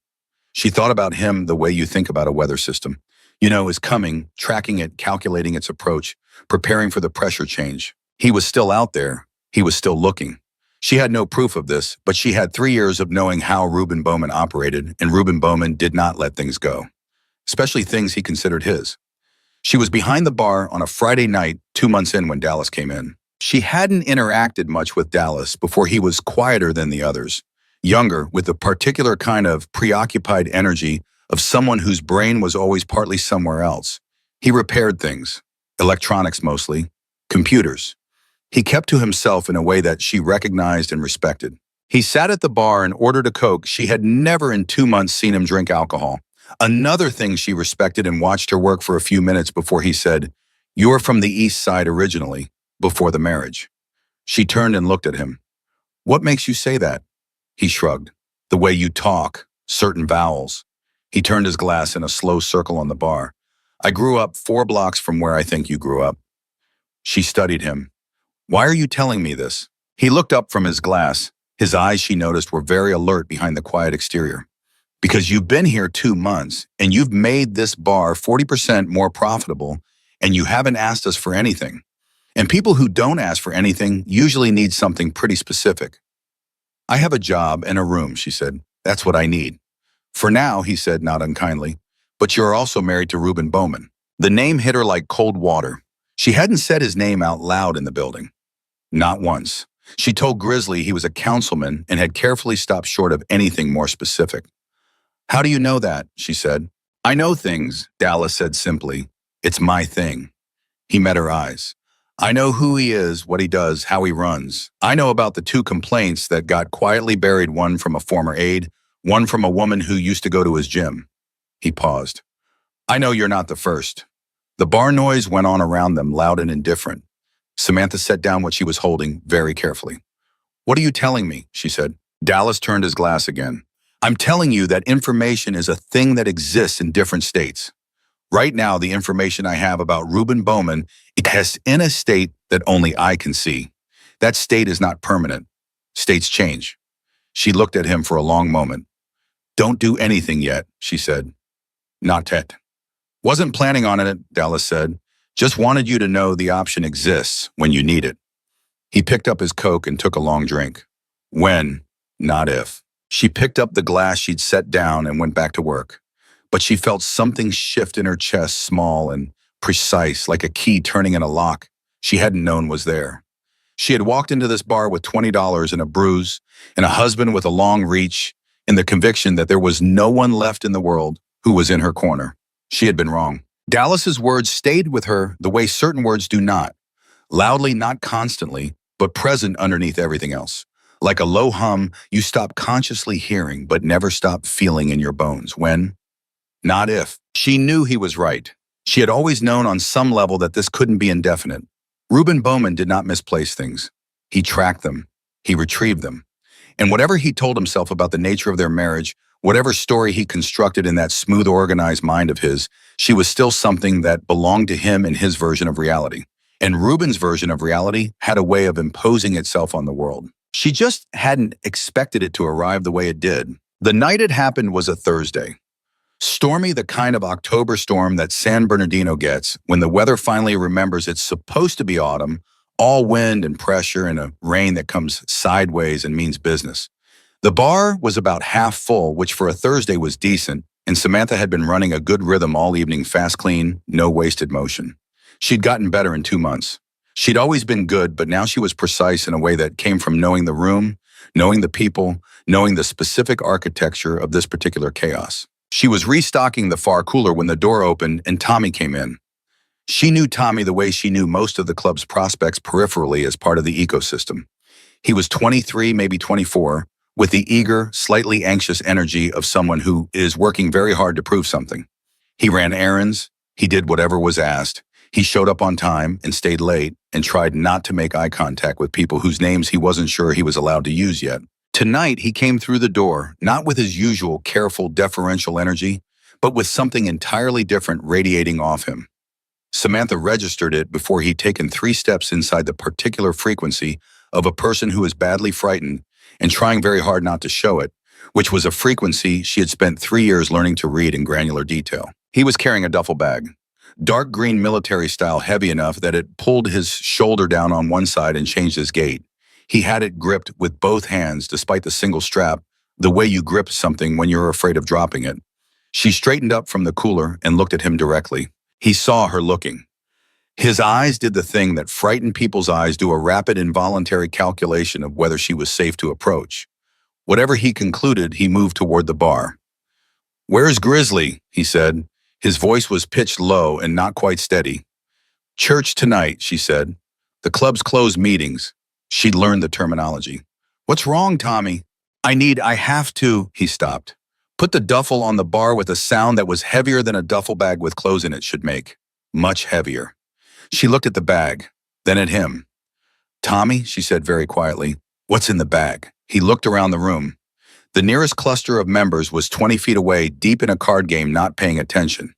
She thought about him the way you think about a weather system. Is coming, tracking it, calculating its approach, preparing for the pressure change. He was still out there. He was still looking. She had no proof of this, but she had 3 years of knowing how Ruben Bowman operated, and Ruben Bowman did not let things go, especially things he considered his. She was behind the bar on a Friday night 2 months in when Dallas came in. She hadn't interacted much with Dallas before. He was quieter than the others, younger, with a particular kind of preoccupied energy of someone whose brain was always partly somewhere else. He repaired things, electronics mostly, computers. He kept to himself in a way that she recognized and respected. He sat at the bar and ordered a Coke. She had never in 2 months seen him drink alcohol. Another thing she respected, and watched her work for a few minutes before he said, "You're from the East Side originally, before the marriage." She turned and looked at him. "What makes you say that?" He shrugged. "The way you talk, certain vowels." He turned his glass in a slow circle on the bar. "I grew up 4 blocks from where I think you grew up." She studied him. "Why are you telling me this?" He looked up from his glass. His eyes, she noticed, were very alert behind the quiet exterior. "Because you've been here 2 months, and you've made this bar 40% more profitable, and you haven't asked us for anything. And people who don't ask for anything usually need something pretty specific." "I have a job and a room," she said. "That's what I need." "For now," he said, not unkindly, "but you're also married to Ruben Bowman." The name hit her like cold water. She hadn't said his name out loud in the building. Not once. She told Grizzly he was a councilman and had carefully stopped short of anything more specific. "How do you know that?" she said. "I know things," Dallas said simply. "It's my thing." He met her eyes. "I know who he is, what he does, how he runs. I know about the 2 complaints that got quietly buried, one from a former aide, one from a woman who used to go to his gym." He paused. "I know you're not the first." The bar noise went on around them, loud and indifferent. Samantha set down what she was holding very carefully. "What are you telling me?" she said. Dallas turned his glass again. "I'm telling you that information is a thing that exists in different states. Right now, the information I have about Ruben Bowman exists in a state that only I can see. That state is not permanent. States change." She looked at him for a long moment. "Don't do anything yet," she said. "Not yet." "Wasn't planning on it," Dallas said. "Just wanted you to know the option exists when you need it." He picked up his Coke and took a long drink. When, not if. She picked up the glass she'd set down and went back to work. But she felt something shift in her chest, small and precise, like a key turning in a lock she hadn't known was there. She had walked into this bar with $20 and a bruise, and a husband with a long reach, in the conviction that there was no one left in the world who was in her corner. She had been wrong. Dallas's words stayed with her the way certain words do not, loudly, not constantly, but present underneath everything else. Like a low hum you stop consciously hearing but never stop feeling in your bones. When? Not if. She knew he was right. She had always known on some level that this couldn't be indefinite. Reuben Bowman did not misplace things. He tracked them. He retrieved them. And whatever he told himself about the nature of their marriage, whatever story he constructed in that smooth, organized mind of his, she was still something that belonged to him and his version of reality. And Reuben's version of reality had a way of imposing itself on the world. She just hadn't expected it to arrive the way it did. The night it happened was a Thursday. Stormy, the kind of October storm that San Bernardino gets when the weather finally remembers it's supposed to be autumn, all wind and pressure and a rain that comes sideways and means business. The bar was about half full, which for a Thursday was decent, and Samantha had been running a good rhythm all evening, fast, clean, no wasted motion. She'd gotten better in 2 months. She'd always been good, but now she was precise in a way that came from knowing the room, knowing the people, knowing the specific architecture of this particular chaos. She was restocking the far cooler when the door opened and Tommy came in. She knew Tommy the way she knew most of the club's prospects peripherally as part of the ecosystem. He was 23, maybe 24, with the eager, slightly anxious energy of someone who is working very hard to prove something. He ran errands, he did whatever was asked, he showed up on time and stayed late and tried not to make eye contact with people whose names he wasn't sure he was allowed to use yet. Tonight, he came through the door, not with his usual careful, deferential energy, but with something entirely different radiating off him. Samantha registered it before he'd taken 3 steps inside the particular frequency of a person who is badly frightened and trying very hard not to show it, which was a frequency she had spent 3 years learning to read in granular detail. He was carrying a duffel bag, dark green military style, heavy enough that it pulled his shoulder down on one side and changed his gait. He had it gripped with both hands despite the single strap, the way you grip something when you're afraid of dropping it. She straightened up from the cooler and looked at him directly. He saw her looking. His eyes did the thing that frightened people's eyes do, a rapid involuntary calculation of whether she was safe to approach. Whatever he concluded, he moved toward the bar. "Where's Grizzly?" he said. His voice was pitched low and not quite steady. "Church tonight," she said. "The club's closed meetings." She'd learned the terminology. "What's wrong, Tommy?" I have to," he stopped. Put the duffel on the bar with a sound that was heavier than a duffel bag with clothes in it should make. Much heavier. She looked at the bag, then at him. "Tommy," she said very quietly, "what's in the bag?" He looked around the room. The nearest cluster of members was 20 feet away, deep in a card game, not paying attention.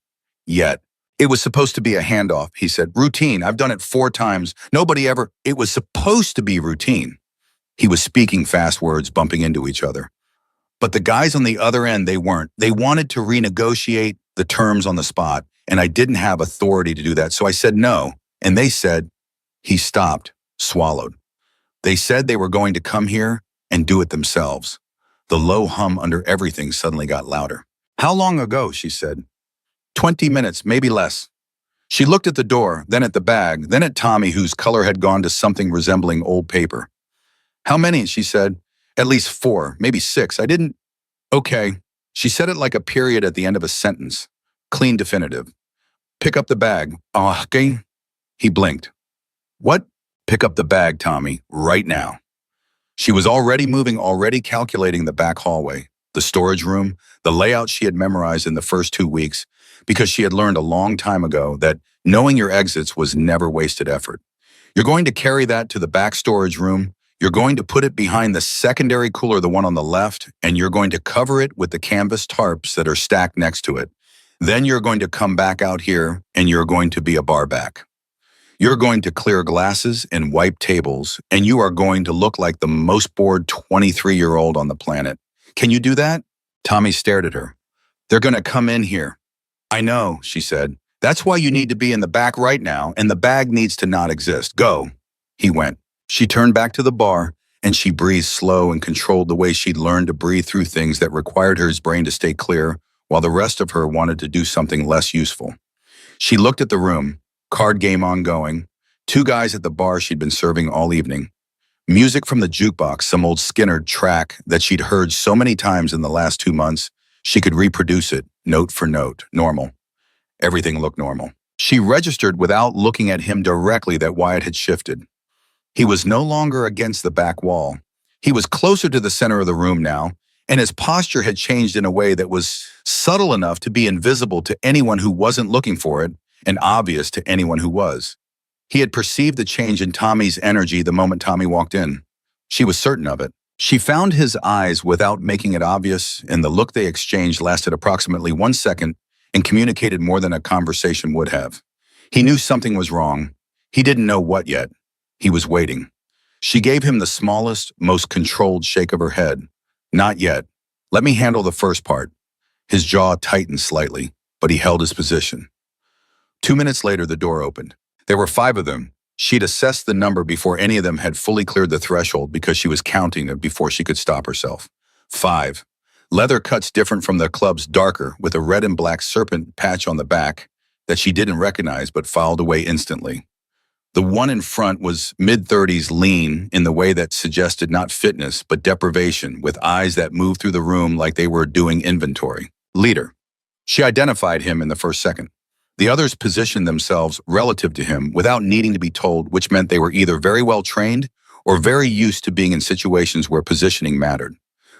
Yet, "It was supposed to be a handoff," he said. "Routine. I've done it 4 times. Nobody ever—" It was supposed to be routine. He was speaking fast words, bumping into each other. But the guys on the other end, they weren't. They wanted to renegotiate the terms on the spot, and I didn't have authority to do that, so I said no. And they said— He stopped, swallowed. They said they were going to come here and do it themselves. The low hum under everything suddenly got louder. "How long ago?" she said. 20 minutes, maybe less." She looked at the door, then at the bag, then at Tommy, whose color had gone to something resembling old paper. "How many?" she said. "At least 4, maybe 6. I didn't—" "Okay." She said it like a period at the end of a sentence. Clean, definitive. "Pick up the bag." "Okay." He blinked. "What?" "Pick up the bag, Tommy, right now." She was already moving, already calculating the back hallway, the storage room, the layout she had memorized in the first 2 weeks, because she had learned a long time ago that knowing your exits was never wasted effort. You're going to carry that to the back storage room, you're going to put it behind the secondary cooler, the one on the left, and you're going to cover it with the canvas tarps that are stacked next to it. Then you're going to come back out here and you're going to be a bar back. You're going to clear glasses and wipe tables, and you are going to look like the most bored 23-year-old on the planet. Can you do that? Tommy stared at her. "They're going to come in here." "I know," she said. "That's why you need to be in the back right now, and the bag needs to not exist. Go." He went. She turned back to the bar, and she breathed slow and controlled the way she'd learned to breathe through things that required her brain to stay clear, while the rest of her wanted to do something less useful. She looked at the room, card game ongoing, 2 guys at the bar she'd been serving all evening. Music from the jukebox, some old Skynyrd track that she'd heard so many times in the last 2 months, she could reproduce it, note for note, normal. Everything looked normal. She registered without looking at him directly that Wyatt had shifted. He was no longer against the back wall. He was closer to the center of the room now, and his posture had changed in a way that was subtle enough to be invisible to anyone who wasn't looking for it and obvious to anyone who was. He had perceived the change in Tommy's energy the moment Tommy walked in. She was certain of it. She found his eyes without making it obvious, and the look they exchanged lasted approximately 1 second and communicated more than a conversation would have. He knew something was wrong. He didn't know what yet. He was waiting. She gave him the smallest, most controlled shake of her head. Not yet. Let me handle the first part. His jaw tightened slightly, but he held his position. 2 minutes later, the door opened. There were 5 of them. She'd assessed the number before any of them had fully cleared the threshold because she was counting them before she could stop herself. 5. Leather cuts different from the club's darker, with a red and black serpent patch on the back that she didn't recognize but filed away instantly. The one in front was mid-30s, lean in the way that suggested not fitness but deprivation, with eyes that moved through the room like they were doing inventory. Leader. She identified him in the first second. The others positioned themselves relative to him without needing to be told, which meant they were either very well trained or very used to being in situations where positioning mattered.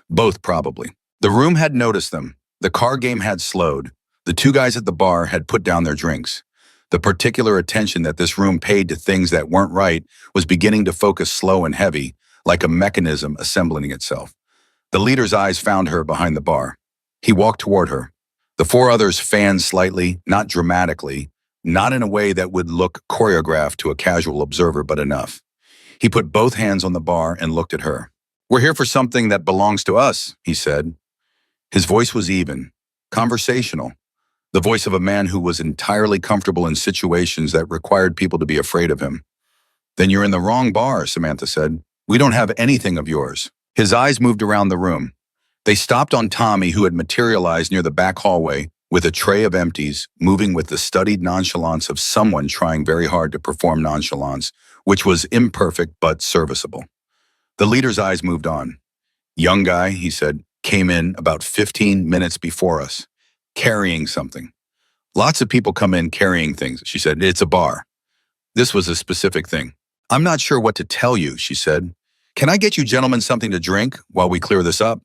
Both, probably. The room had noticed them. The card game had slowed. The 2 guys at the bar had put down their drinks. The particular attention that this room paid to things that weren't right was beginning to focus slow and heavy, like a mechanism assembling itself. The leader's eyes found her behind the bar. He walked toward her. The 4 others fanned slightly, not dramatically, not in a way that would look choreographed to a casual observer, but enough. He put both hands on the bar and looked at her. "We're here for something that belongs to us," he said. His voice was even, conversational, the voice of a man who was entirely comfortable in situations that required people to be afraid of him. "Then you're in the wrong bar," Samantha said. "We don't have anything of yours." His eyes moved around the room. They stopped on Tommy, who had materialized near the back hallway with a tray of empties, moving with the studied nonchalance of someone trying very hard to perform nonchalance, which was imperfect but serviceable. The leader's eyes moved on. "Young guy," he said, "came in about 15 minutes before us, carrying something." "Lots of people come in carrying things," she said. "It's a bar." This was a specific thing. "I'm not sure what to tell you," she said. "Can I get you gentlemen something to drink while we clear this up?"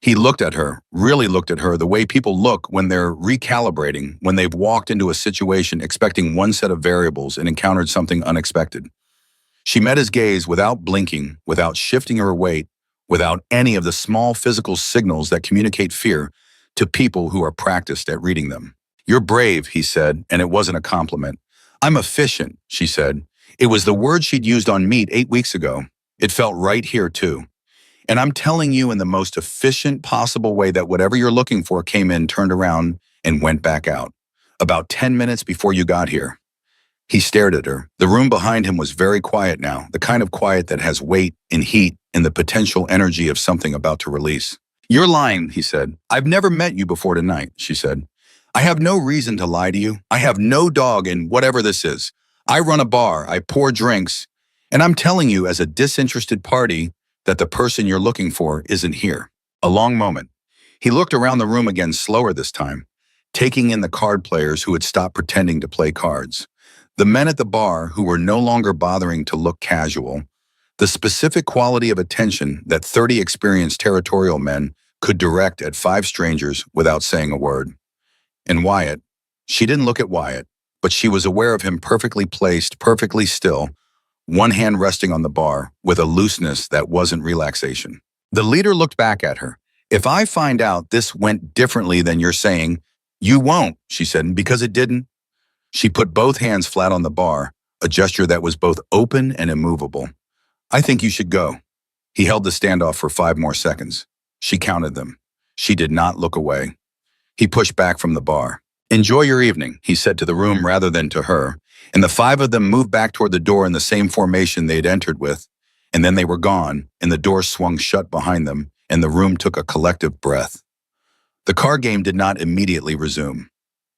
He looked at her, really looked at her the way people look when they're recalibrating, when they've walked into a situation expecting one set of variables and encountered something unexpected. She met his gaze without blinking, without shifting her weight, without any of the small physical signals that communicate fear to people who are practiced at reading them. "You're brave," he said, and it wasn't a compliment. "I'm efficient," she said. It was the word she'd used on meat 8 weeks ago. It felt right here, too. "And I'm telling you in the most efficient possible way that whatever you're looking for came in, turned around, and went back out. About 10 minutes before you got here." He stared at her. The room behind him was very quiet now, the kind of quiet that has weight and heat and the potential energy of something about to release. "You're lying," he said. "I've never met you before tonight," she said. "I have no reason to lie to you. I have no dog in whatever this is. I run a bar, I pour drinks, and I'm telling you as a disinterested party that the person you're looking for isn't here." A long moment. He looked around the room again, slower this time, taking in the card players who had stopped pretending to play cards, the men at the bar who were no longer bothering to look casual, the specific quality of attention that 30 experienced territorial men could direct at 5 strangers without saying a word. And Wyatt. She didn't look at Wyatt, but she was aware of him perfectly placed, perfectly still, one hand resting on the bar, with a looseness that wasn't relaxation. The leader looked back at her. "If I find out this went differently than you're saying, you won't," she said, "and because it didn't." She put both hands flat on the bar, a gesture that was both open and immovable. "I think you should go." He held the standoff for 5 more seconds. She counted them. She did not look away. He pushed back from the bar. "Enjoy your evening," he said to the room rather than to her, and the 5 of them moved back toward the door in the same formation they had entered with, and then they were gone, and the door swung shut behind them, and the room took a collective breath. The card game did not immediately resume.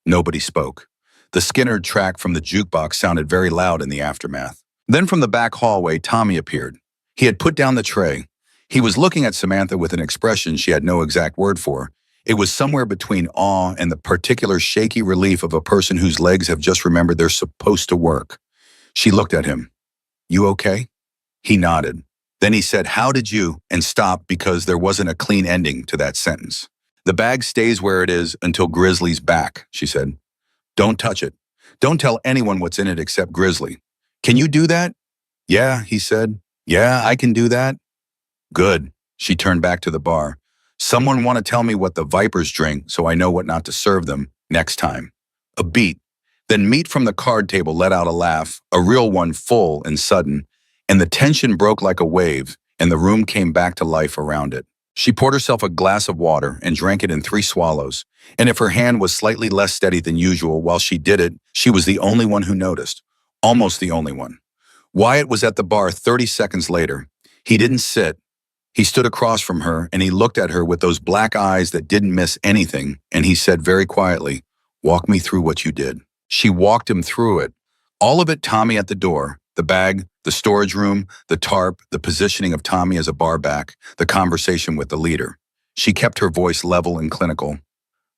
Nobody spoke. The Skinner track from the jukebox sounded very loud in the aftermath. Then from the back hallway, Tommy appeared. He had put down the tray. He was looking at Samantha with an expression she had no exact word for, It was somewhere between awe and the particular shaky relief of a person whose legs have just remembered they're supposed to work. She looked at him. You okay? He nodded. Then he said, how did you, and stopped because there wasn't a clean ending to that sentence. The bag stays where it is until Grizzly's back, she said. Don't touch it. Don't tell anyone what's in it except Grizzly. Can you do that? Yeah, he said. Yeah, I can do that. Good. She turned back to the bar. Someone want to tell me what the Vipers drink so I know what not to serve them next time. A beat. Then Meat from the card table let out a laugh, a real one, full and sudden, and the tension broke like a wave, and the room came back to life around it. She poured herself a glass of water and drank it in 3 swallows, and if her hand was slightly less steady than usual while she did it, she was the only one who noticed. Almost the only one. Wyatt was at the bar 30 seconds later. He didn't sit. He stood across from her, and he looked at her with those black eyes that didn't miss anything, and he said very quietly, walk me through what you did. She walked him through it. All of it Tommy at the door, the bag, the storage room, the tarp, the positioning of Tommy as a bar back, the conversation with the leader. She kept her voice level and clinical.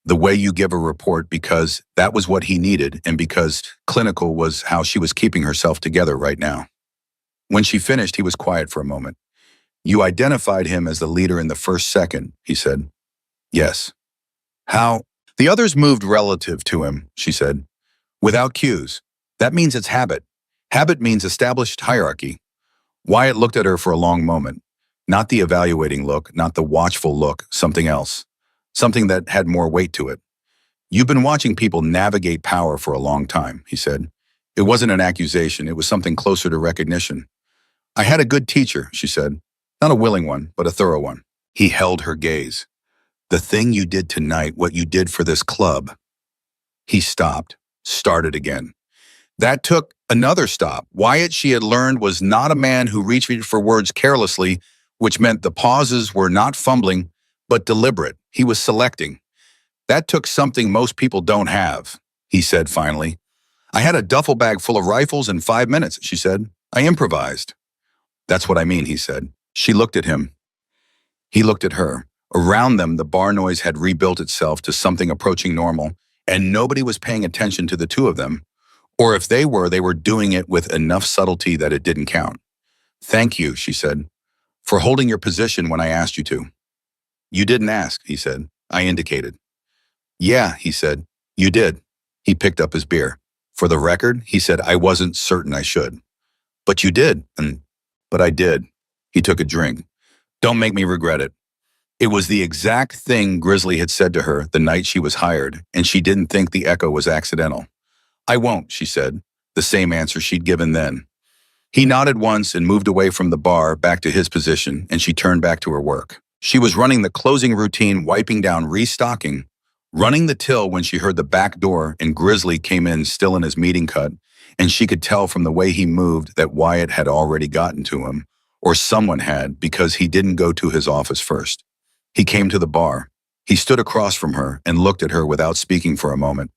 The way you give a report, because that was what he needed and because clinical was how she was keeping herself together right now. When she finished, he was quiet for a moment. You identified him as the leader in the first second, he said. Yes. How? The others moved relative to him, she said. Without cues. That means it's habit. Habit means established hierarchy. Wyatt looked at her for a long moment. Not the evaluating look, not the watchful look, something else. Something that had more weight to it. You've been watching people navigate power for a long time, he said. It wasn't an accusation, it was something closer to recognition. I had a good teacher, she said. Not a willing one, but a thorough one. He held her gaze. The thing you did tonight, what you did for this club. He stopped, started again. That took another stop. Wyatt, she had learned, was not a man who reached for words carelessly, which meant the pauses were not fumbling, but deliberate. He was selecting. That took something most people don't have, he said finally. I had a duffel bag full of rifles in 5 minutes, she said. I improvised. That's what I mean, he said. She looked at him. He looked at her. Around them, the bar noise had rebuilt itself to something approaching normal, and nobody was paying attention to the two of them. Or if they were doing it with enough subtlety that it didn't count. Thank you, she said, for holding your position when I asked you to. You didn't ask, he said. I indicated. Yeah, he said. You did. He picked up his beer. For the record, he said, I wasn't certain I should. But you did, but I did. He took a drink. Don't make me regret it. It was the exact thing Grizzly had said to her the night she was hired, and she didn't think the echo was accidental. I won't, she said, the same answer she'd given then. He nodded once and moved away from the bar back to his position, and she turned back to her work. She was running the closing routine, wiping down, restocking, running the till when she heard the back door and Grizzly came in still in his meeting cut, and she could tell from the way he moved that Wyatt had already gotten to him, or someone had, because he didn't go to his office first. He came to the bar. He stood across from her and looked at her without speaking for a moment.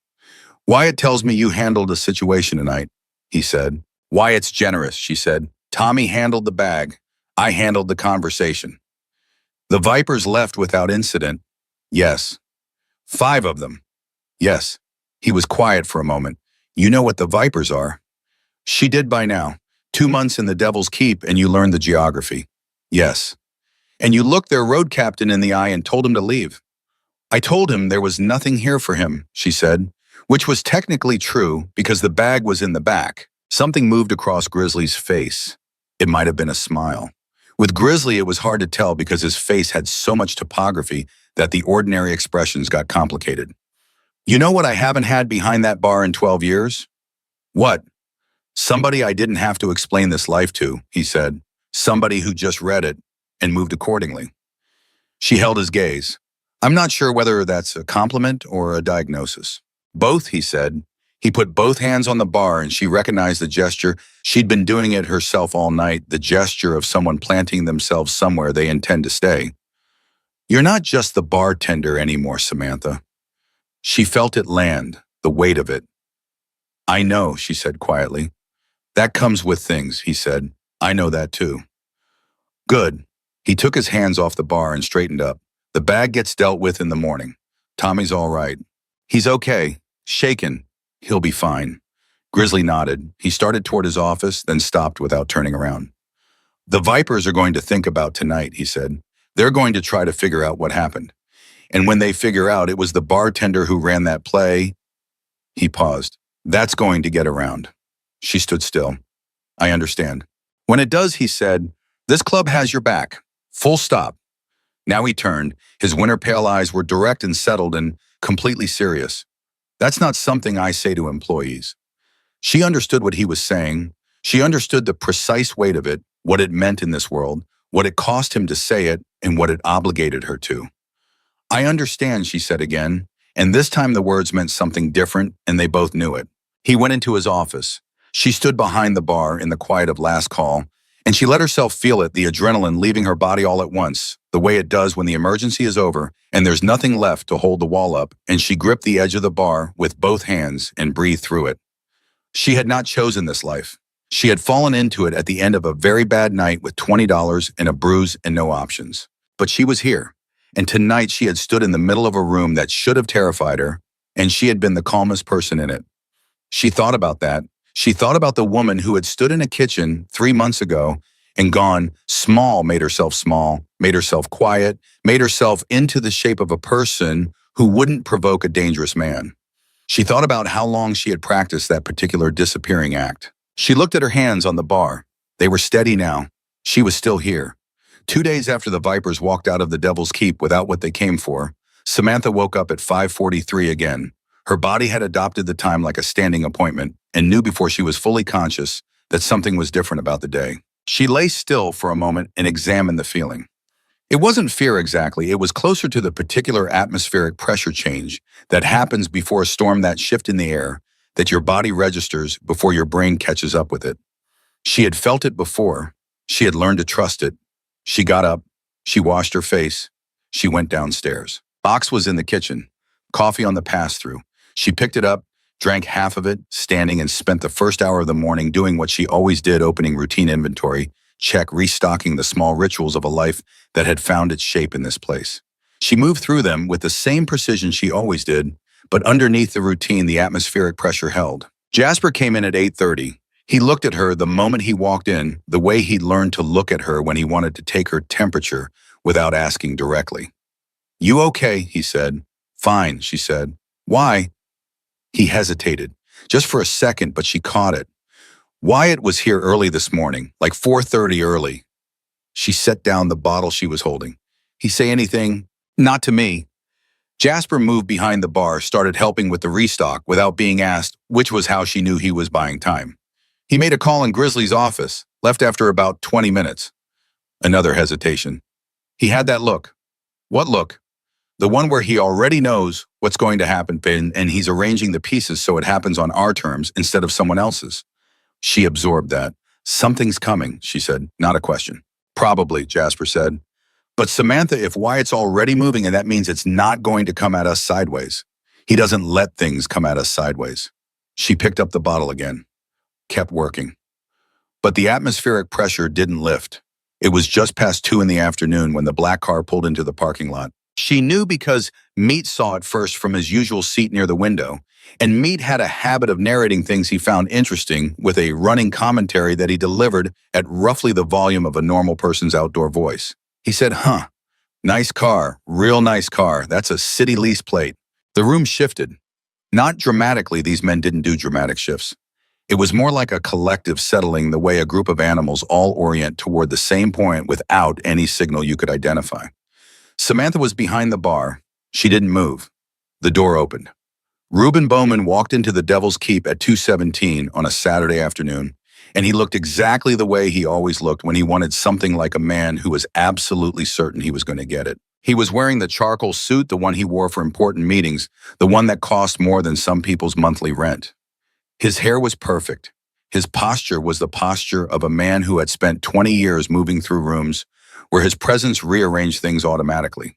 Wyatt tells me you handled the situation tonight, he said. Wyatt's generous, she said. Tommy handled the bag. I handled the conversation. The Vipers left without incident. Yes. 5 of them. Yes. He was quiet for a moment. You know what the Vipers are. She did by now. 2 months in the Devil's Keep and you learned the geography. Yes. And you looked their road captain in the eye and told him to leave. I told him there was nothing here for him, she said, which was technically true because the bag was in the back. Something moved across Grizzly's face. It might have been a smile. With Grizzly, it was hard to tell because his face had so much topography that the ordinary expressions got complicated. You know what I haven't had behind that bar in 12 years? What? Somebody I didn't have to explain this life to, he said. Somebody who just read it and moved accordingly. She held his gaze. I'm not sure whether that's a compliment or a diagnosis. Both, he said. He put both hands on the bar and she recognized the gesture. She'd been doing it herself all night, the gesture of someone planting themselves somewhere they intend to stay. You're not just the bartender anymore, Samantha. She felt it land, the weight of it. I know, she said quietly. That comes with things, he said. I know that too. Good. He took his hands off the bar and straightened up. The bag gets dealt with in the morning. Tommy's all right. He's okay. Shaken. He'll be fine. Grizzly nodded. He started toward his office, then stopped without turning around. The Vipers are going to think about tonight, he said. They're going to try to figure out what happened. And when they figure out it was the bartender who ran that play, he paused. That's going to get around. She stood still. I understand. When it does, he said, this club has your back. Full stop. Now he turned. His winter pale eyes were direct and settled and completely serious. That's not something I say to employees. She understood what he was saying. She understood the precise weight of it, what it meant in this world, what it cost him to say it, and what it obligated her to. I understand, she said again, and this time the words meant something different, and they both knew it. He went into his office. She stood behind the bar in the quiet of last call, and she let herself feel it, the adrenaline leaving her body all at once, the way it does when the emergency is over and there's nothing left to hold the wall up, and she gripped the edge of the bar with both hands and breathed through it. She had not chosen this life. She had fallen into it at the end of a very bad night with $20 and a bruise and no options. But she was here, and tonight she had stood in the middle of a room that should have terrified her, and she had been the calmest person in it. She thought about that. She thought about the woman who had stood in a kitchen 3 months ago and gone small, made herself quiet, made herself into the shape of a person who wouldn't provoke a dangerous man. She thought about how long she had practiced that particular disappearing act. She looked at her hands on the bar. They were steady now. She was still here. 2 days after the Vipers walked out of the Devil's Keep without what they came for, Samantha woke up at 5:43 again. Her body had adopted the time like a standing appointment and knew before she was fully conscious that something was different about the day. She lay still for a moment and examined the feeling. It wasn't fear exactly. It was closer to the particular atmospheric pressure change that happens before a storm, that shift in the air that your body registers before your brain catches up with it. She had felt it before. She had learned to trust it. She got up. She washed her face. She went downstairs. Box was in the kitchen. Coffee on the pass-through. She picked it up, drank half of it, standing, and spent the first hour of the morning doing what she always did, opening routine inventory, check, restocking the small rituals of a life that had found its shape in this place. She moved through them with the same precision she always did, but underneath the routine, the atmospheric pressure held. Jasper came in at 8:30. He looked at her the moment he walked in, the way he'd learned to look at her when he wanted to take her temperature without asking directly. You okay? He said. Fine, she said. Why? He hesitated, just for a second, but she caught it. Wyatt was here early this morning, like 4:30 early. She set down the bottle she was holding. He say anything? Not to me. Jasper moved behind the bar, started helping with the restock without being asked, which was how she knew he was buying time. He made a call in Grizzly's office, left after about 20 minutes. Another hesitation. He had that look. What look? The one where he already knows what's going to happen, and he's arranging the pieces so it happens on our terms instead of someone else's. She absorbed that. Something's coming, she said, not a question. Probably, Jasper said. But Samantha, if Wyatt's already moving, and that means it's not going to come at us sideways. He doesn't let things come at us sideways. She picked up the bottle again, kept working. But the atmospheric pressure didn't lift. It was just past 2 in the afternoon when the black car pulled into the parking lot. She knew because Meat saw it first from his usual seat near the window, and Meat had a habit of narrating things he found interesting with a running commentary that he delivered at roughly the volume of a normal person's outdoor voice. He said, nice car, real nice car. That's a city lease plate. The room shifted. Not dramatically, these men didn't do dramatic shifts. It was more like a collective settling, the way a group of animals all orient toward the same point without any signal you could identify. Samantha was behind the bar. She didn't move. The door opened. Reuben Bowman walked into the Devil's Keep at 2:17 on a Saturday afternoon, and he looked exactly the way he always looked when he wanted something like a man who was absolutely certain he was going to get it. He was wearing the charcoal suit, the one he wore for important meetings, the one that cost more than some people's monthly rent. His hair was perfect. His posture was the posture of a man who had spent 20 years moving through rooms where his presence rearranged things automatically.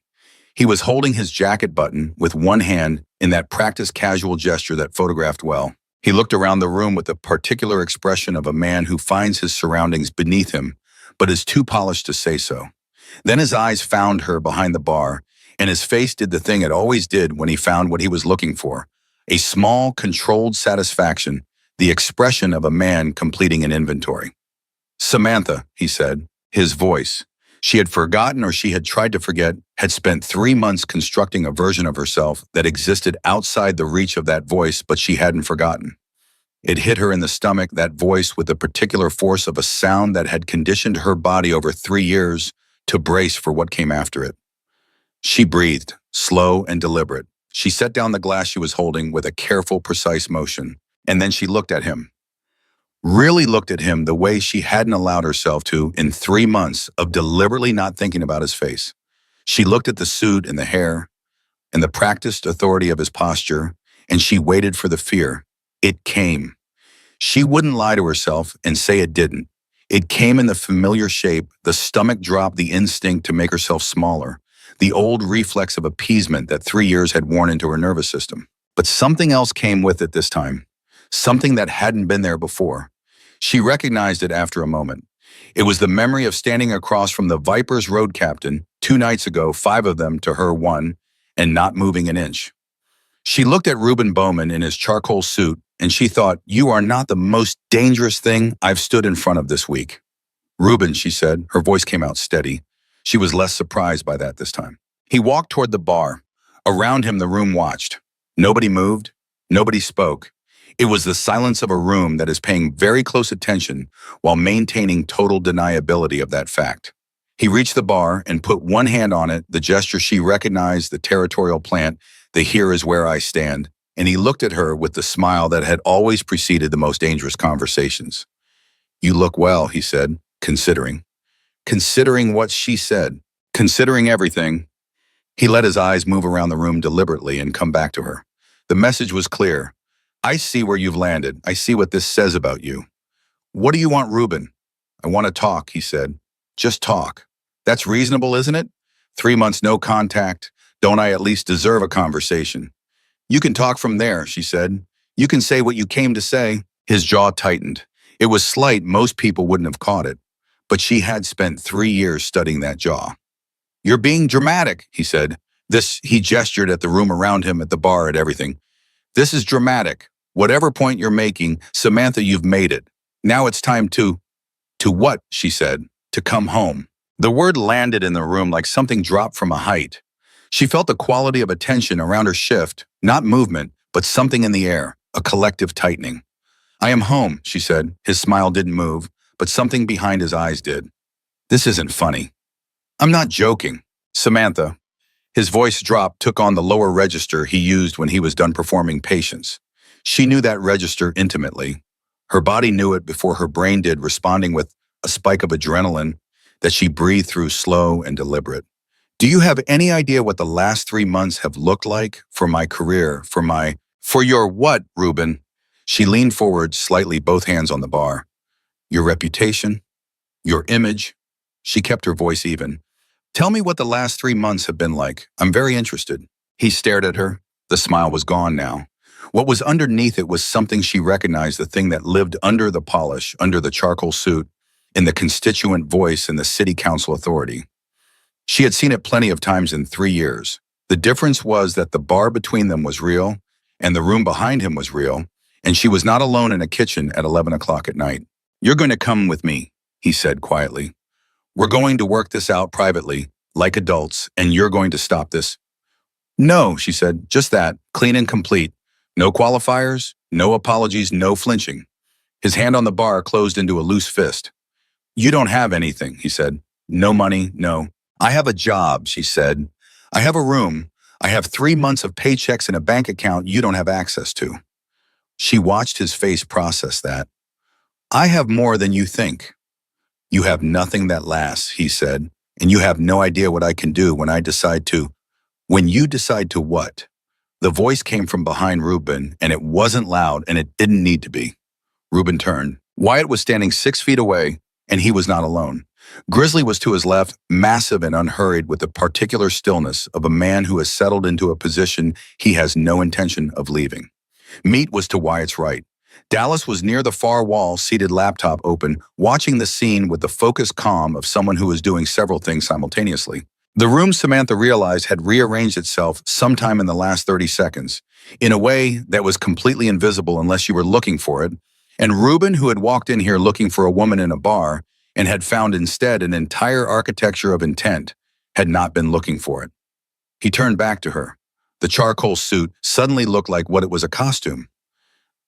He was holding his jacket button with one hand in that practiced casual gesture that photographed well. He looked around the room with the particular expression of a man who finds his surroundings beneath him, but is too polished to say so. Then his eyes found her behind the bar, and his face did the thing it always did when he found what he was looking for. A small, controlled satisfaction, the expression of a man completing an inventory. "Samantha," he said, his voice. She had forgotten, or she had tried to forget, had spent 3 months constructing a version of herself that existed outside the reach of that voice, but she hadn't forgotten. It hit her in the stomach, that voice, with the particular force of a sound that had conditioned her body over 3 years to brace for what came after it. She breathed, slow and deliberate. She set down the glass she was holding with a careful, precise motion, and then she looked at him. Really looked at him the way she hadn't allowed herself to in 3 months of deliberately not thinking about his face. She looked at the suit and the hair and the practiced authority of his posture, and she waited for the fear. It came. She wouldn't lie to herself and say it didn't. It came in the familiar shape, the stomach drop, the instinct to make herself smaller, the old reflex of appeasement that 3 years had worn into her nervous system. But something else came with it this time, something that hadn't been there before. She recognized it after a moment. It was the memory of standing across from the Vipers road captain 2 nights ago, 5 of them to her 1, and not moving an inch. She looked at Reuben Bowman in his charcoal suit, and she thought, "You are not the most dangerous thing I've stood in front of this week." "Reuben," she said. Her voice came out steady. She was less surprised by that this time. He walked toward the bar. Around him, the room watched. Nobody moved. Nobody spoke. It was the silence of a room that is paying very close attention while maintaining total deniability of that fact. He reached the bar and put one hand on it, the gesture she recognized, the territorial plant, the "here is where I stand," and he looked at her with the smile that had always preceded the most dangerous conversations. "You look well," he said, considering. Considering what she said. Considering everything. He let his eyes move around the room deliberately and come back to her. The message was clear. "I see where you've landed. I see what this says about you." "What do you want, Reuben?" "I want to talk," he said. "Just talk." "That's reasonable, isn't it? 3 months no contact. Don't I at least deserve a conversation?" "You can talk from there," she said. "You can say what you came to say." His jaw tightened. It was slight, most people wouldn't have caught it, but she had spent 3 years studying that jaw. "You're being dramatic," he said. He gestured at the room around him, at the bar, at everything. "This is dramatic. Whatever point you're making, Samantha, you've made it. Now it's time to..." "To what?" she said. "To come home." The word landed in the room like something dropped from a height. She felt the quality of attention around her shift, not movement, but something in the air, a collective tightening. "I am home," she said. His smile didn't move, but something behind his eyes did. "This isn't funny." "I'm not joking. Samantha." His voice dropped, took on the lower register he used when he was done performing patience. She knew that register intimately. Her body knew it before her brain did, responding with a spike of adrenaline that she breathed through, slow and deliberate. "Do you have any idea what the last 3 months have looked like for my career, for your what, Reuben?" She leaned forward slightly, both hands on the bar. "Your reputation, your image." She kept her voice even. "Tell me what the last 3 months have been like. I'm very interested." He stared at her. The smile was gone now. What was underneath it was something she recognized, the thing that lived under the polish, under the charcoal suit, in the constituent voice and the city council authority. She had seen it plenty of times in 3 years. The difference was that the bar between them was real, and the room behind him was real, and she was not alone in a kitchen at 11 o'clock at night. "You're going to come with me," he said quietly. "We're going to work this out privately, like adults, and you're going to stop this." "No," she said, "just that, clean and complete. No qualifiers, no apologies, no flinching." His hand on the bar closed into a loose fist. "You don't have anything," he said. "No money, no." "I have a job," she said. "I have a room. I have 3 months of paychecks in a bank account you don't have access to." She watched his face process that. "I have more than you think." "You have nothing that lasts," he said, "and you have no idea what I can do when I decide to..." "When you decide to what?" The voice came from behind Reuben, and it wasn't loud, and it didn't need to be. Reuben turned. Wyatt was standing 6 feet away, and he was not alone. Grizzly was to his left, massive and unhurried, with the particular stillness of a man who has settled into a position he has no intention of leaving. Meat was to Wyatt's right. Dallas was near the far wall, seated, laptop open, watching the scene with the focused calm of someone who is doing several things simultaneously. The room, Samantha realized, had rearranged itself sometime in the last 30 seconds, in a way that was completely invisible unless you were looking for it, and Reuben, who had walked in here looking for a woman in a bar and had found instead an entire architecture of intent, had not been looking for it. He turned back to her. The charcoal suit suddenly looked like what it was, a costume.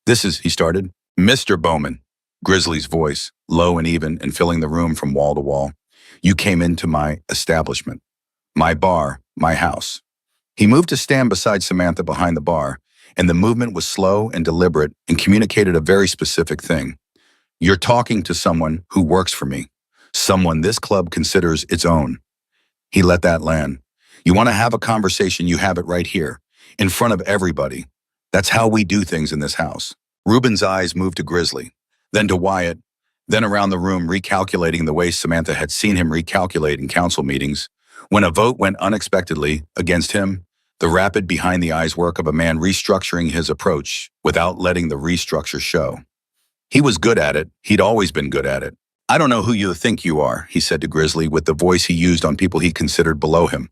"This is," he started. "Mr. Bowman," Grizzly's voice, low and even and filling the room from wall to wall. "You came into my establishment. My bar, my house." He moved to stand beside Samantha behind the bar, and the movement was slow and deliberate and communicated a very specific thing. "You're talking to someone who works for me, someone this club considers its own." He let that land. "You want to have a conversation, you have it right here, in front of everybody. That's how we do things in this house." Reuben's eyes moved to Grizzly, then to Wyatt, then around the room, recalculating the way Samantha had seen him recalculate in council meetings. When a vote went unexpectedly against him, the rapid behind-the-eyes work of a man restructuring his approach without letting the restructure show. He was good at it. He'd always been good at it. "I don't know who you think you are," he said to Grizzly with the voice he used on people he considered below him.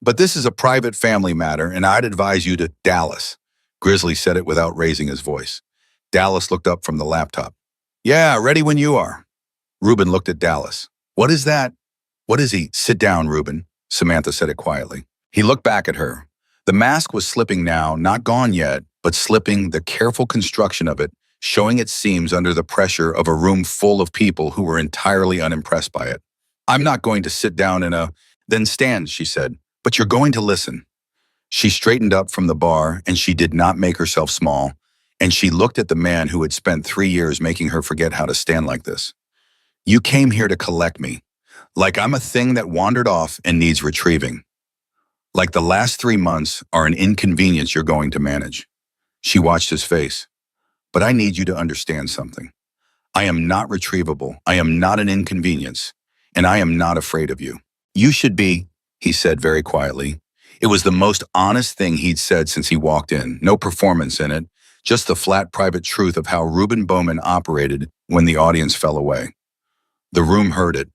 "But this is a private family matter, and I'd advise you to—" "Dallas." Grizzly said it without raising his voice. Dallas looked up from the laptop. "Yeah, ready when you are." Reuben looked at Dallas. "What is that?" "What is he?" "Sit down, Reuben." Samantha said it quietly. He looked back at her. The mask was slipping now, not gone yet, but slipping, the careful construction of it, showing its seams under the pressure of a room full of people who were entirely unimpressed by it. "I'm not going to sit down in a—" "Then stand," she said. "But you're going to listen." She straightened up from the bar, and she did not make herself small, and she looked at the man who had spent 3 years making her forget how to stand like this. "You came here to collect me, like I'm a thing that wandered off and needs retrieving. Like the last 3 months are an inconvenience you're going to manage." She watched his face. "But I need you to understand something. I am not retrievable. I am not an inconvenience, and I am not afraid of you. You should be," he said very quietly. It was the most honest thing he'd said since he walked in, no performance in it, just the flat private truth of how Reuben Bowman operated when the audience fell away. The room heard it.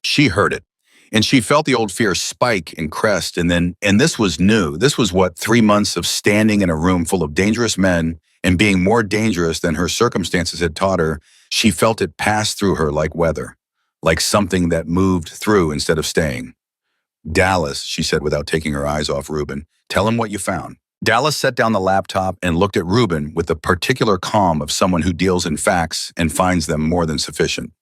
She heard it. And she felt the old fear spike and crest, and this was new. This was what, 3 months of standing in a room full of dangerous men and being more dangerous than her circumstances had taught her. She felt it pass through her like weather, like something that moved through instead of staying. "Dallas," she said without taking her eyes off Reuben, "tell him what you found." Dallas set down the laptop and looked at Reuben with the particular calm of someone who deals in facts and finds them more than sufficient.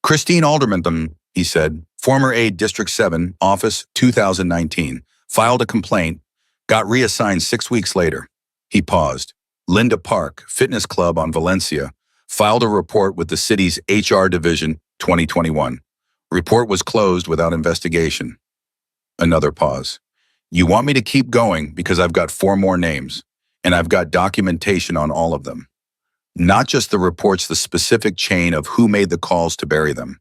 "Christine Alderman," he said, "former aide District 7, office 2019, filed a complaint, got reassigned 6 weeks later." He paused. "Linda Park, fitness club on Valencia, filed a report with the city's HR division 2021. Report was closed without investigation." Another pause. "You want me to keep going because I've got 4 more names, and I've got documentation on all of them. Not just the reports, the specific chain of who made the calls to bury them,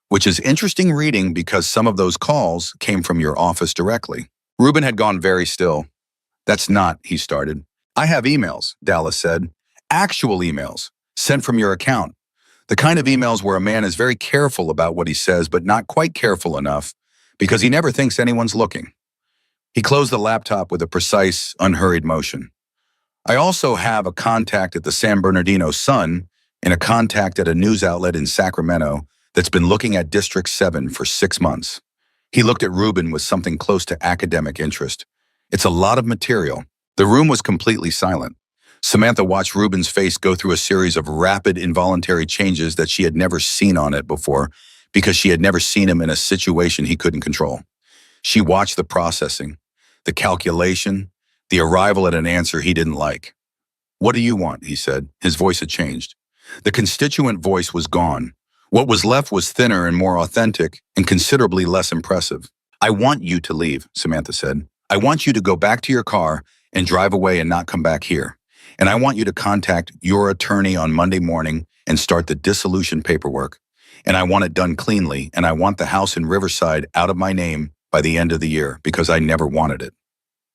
which is interesting reading because some of those calls came from your office directly." Reuben had gone very still. "That's not," he started. "I have emails," Dallas said. "Actual emails, sent from your account. The kind of emails where a man is very careful about what he says, but not quite careful enough because he never thinks anyone's looking." He closed the laptop with a precise, unhurried motion. "I also have a contact at the San Bernardino Sun and a contact at a news outlet in Sacramento that's been looking at District 7 for 6 months." He looked at Reuben with something close to academic interest. "It's a lot of material." The room was completely silent. Samantha watched Reuben's face go through a series of rapid, involuntary changes that she had never seen on it before because she had never seen him in a situation he couldn't control. She watched the processing, the calculation, the arrival at an answer he didn't like. "What do you want?" he said. His voice had changed. The constituent voice was gone. What was left was thinner and more authentic and considerably less impressive. "I want you to leave," Samantha said. "I want you to go back to your car and drive away and not come back here. And I want you to contact your attorney on Monday morning and start the dissolution paperwork. And I want it done cleanly, and I want the house in Riverside out of my name by the end of the year because I never wanted it."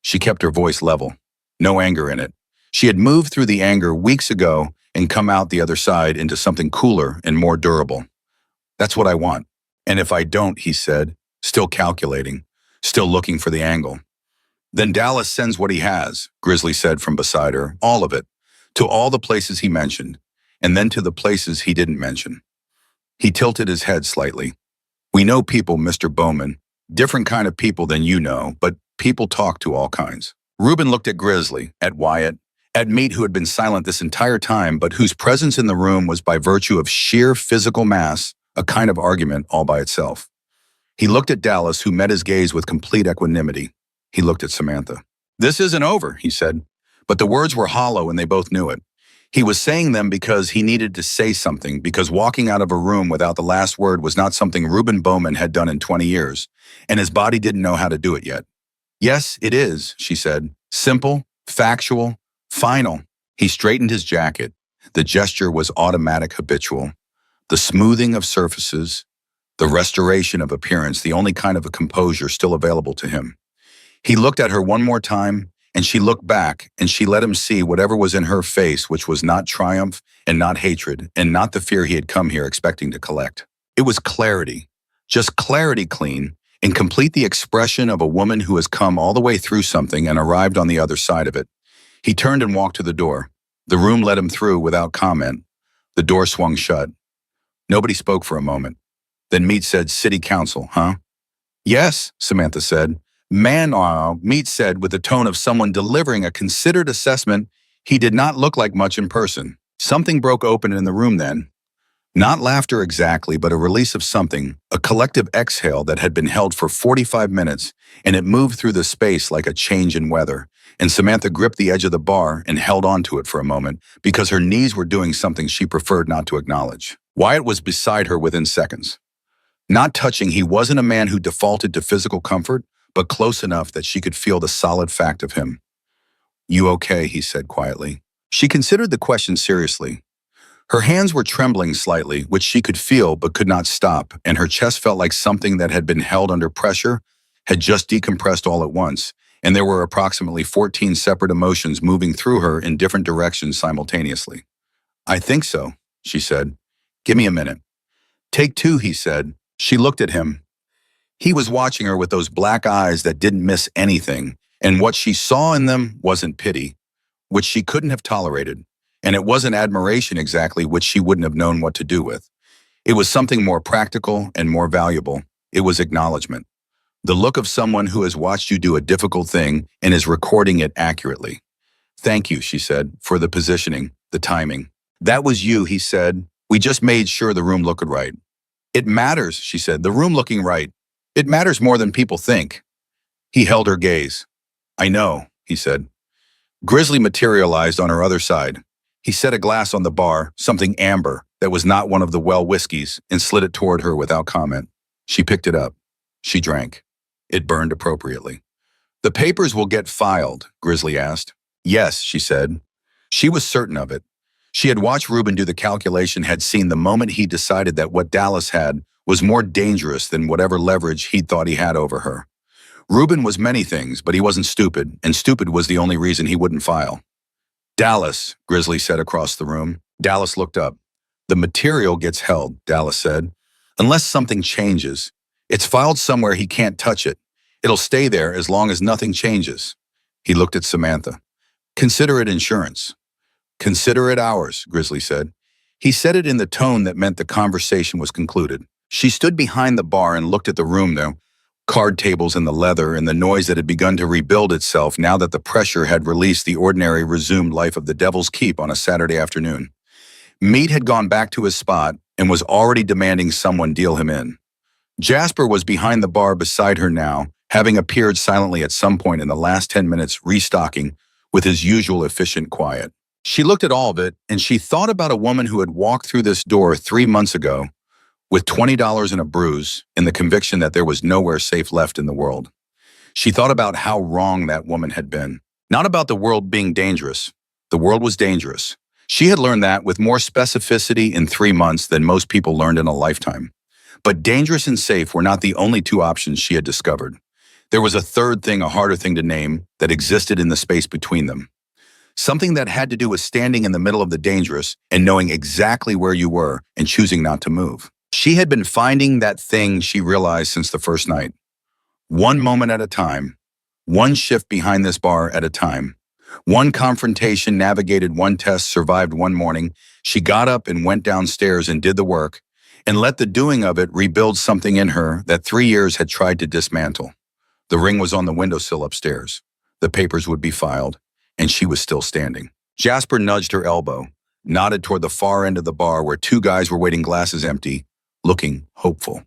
She kept her voice level, no anger in it. She had moved through the anger weeks ago and come out the other side into something cooler and more durable. "That's what I want. And if I don't," he said, still calculating, still looking for the angle. Then Dallas sends what he has, Grizzly said from beside her, all of it, to all the places he mentioned, and then to the places he didn't mention. He tilted his head slightly. We know people, Mr. Bowman, different kind of people than you know, but people talk to all kinds. Reuben looked at Grizzly, at Wyatt, at Meat, who had been silent this entire time, but whose presence in the room was by virtue of sheer physical mass, a kind of argument all by itself. He looked at Dallas, who met his gaze with complete equanimity. He looked at Samantha. This isn't over, he said, but the words were hollow and they both knew it. He was saying them because he needed to say something, because walking out of a room without the last word was not something Reuben Bowman had done in 20 years, and his body didn't know how to do it yet. Yes, it is, she said. Simple, factual, final. He straightened his jacket. The gesture was automatic, habitual. The smoothing of surfaces, the restoration of appearance, the only kind of a composure still available to him. He looked at her one more time, and she looked back, and she let him see whatever was in her face, which was not triumph and not hatred and not the fear he had come here expecting to collect. It was clarity, just clarity, clean, and complete, the expression of a woman who has come all the way through something and arrived on the other side of it. He turned and walked to the door. The room let him through without comment. The door swung shut. Nobody spoke for a moment. Then Meat said, City Council, huh? Yes, Samantha said. Man, Meat said with the tone of someone delivering a considered assessment. He did not look like much in person. Something broke open in the room then. Not laughter exactly, but a release of something, a collective exhale that had been held for 45 minutes, and it moved through the space like a change in weather. And Samantha gripped the edge of the bar and held onto it for a moment because her knees were doing something she preferred not to acknowledge. Wyatt was beside her within seconds. Not touching, he wasn't a man who defaulted to physical comfort, but close enough that she could feel the solid fact of him. You okay, he said quietly. She considered the question seriously. Her hands were trembling slightly, which she could feel but could not stop, and her chest felt like something that had been held under pressure had just decompressed all at once, and there were approximately 14 separate emotions moving through her in different directions simultaneously. I think so, she said. Give me a minute. Take two, he said. She looked at him. He was watching her with those black eyes that didn't miss anything, and what she saw in them wasn't pity, which she couldn't have tolerated, and it wasn't admiration exactly, which she wouldn't have known what to do with. It was something more practical and more valuable. It was acknowledgement. The look of someone who has watched you do a difficult thing and is recording it accurately. Thank you, she said, for the positioning, the timing. That was you, he said. We just made sure the room looked right. It matters, she said, the room looking right. It matters more than people think. He held her gaze. I know, he said. Grizzly materialized on her other side. He set a glass on the bar, something amber, that was not one of the well whiskeys, and slid it toward her without comment. She picked it up. She drank. It burned appropriately. The papers will get filed, Grizzly asked. Yes, she said. She was certain of it. She had watched Reuben do the calculation, had seen the moment he decided that what Dallas had was more dangerous than whatever leverage he'd thought he had over her. Reuben was many things, but he wasn't stupid, and stupid was the only reason he wouldn't file. Dallas, Grizzly said across the room. Dallas looked up. The material gets held, Dallas said. Unless something changes. It's filed somewhere he can't touch it. It'll stay there as long as nothing changes. He looked at Samantha. Consider it insurance. Consider it ours, Grizzly said. He said it in the tone that meant the conversation was concluded. She stood behind the bar and looked at the room, though. Card tables and the leather and the noise that had begun to rebuild itself now that the pressure had released the ordinary resumed life of the Devil's Keep on a Saturday afternoon. Meat had gone back to his spot and was already demanding someone deal him in. Jasper was behind the bar beside her now, having appeared silently at some point in the last 10 minutes, restocking with his usual efficient quiet. She looked at all of it, and she thought about a woman who had walked through this door 3 months ago with $20 and a bruise, in the conviction that there was nowhere safe left in the world. She thought about how wrong that woman had been. Not about the world being dangerous. The world was dangerous. She had learned that with more specificity in 3 months than most people learned in a lifetime. But dangerous and safe were not the only two options she had discovered. There was a third thing, a harder thing to name, that existed in the space between them. Something that had to do with standing in the middle of the dangerous and knowing exactly where you were and choosing not to move. She had been finding that thing, she realized, since the first night. One moment at a time, one shift behind this bar at a time. One confrontation navigated, one test survived. One morning, she got up and went downstairs and did the work, and let the doing of it rebuild something in her that 3 years had tried to dismantle. The ring was on the windowsill upstairs. The papers would be filed, and she was still standing. Jasper nudged her elbow, nodded toward the far end of the bar where 2 guys were waiting, glasses empty, looking hopeful.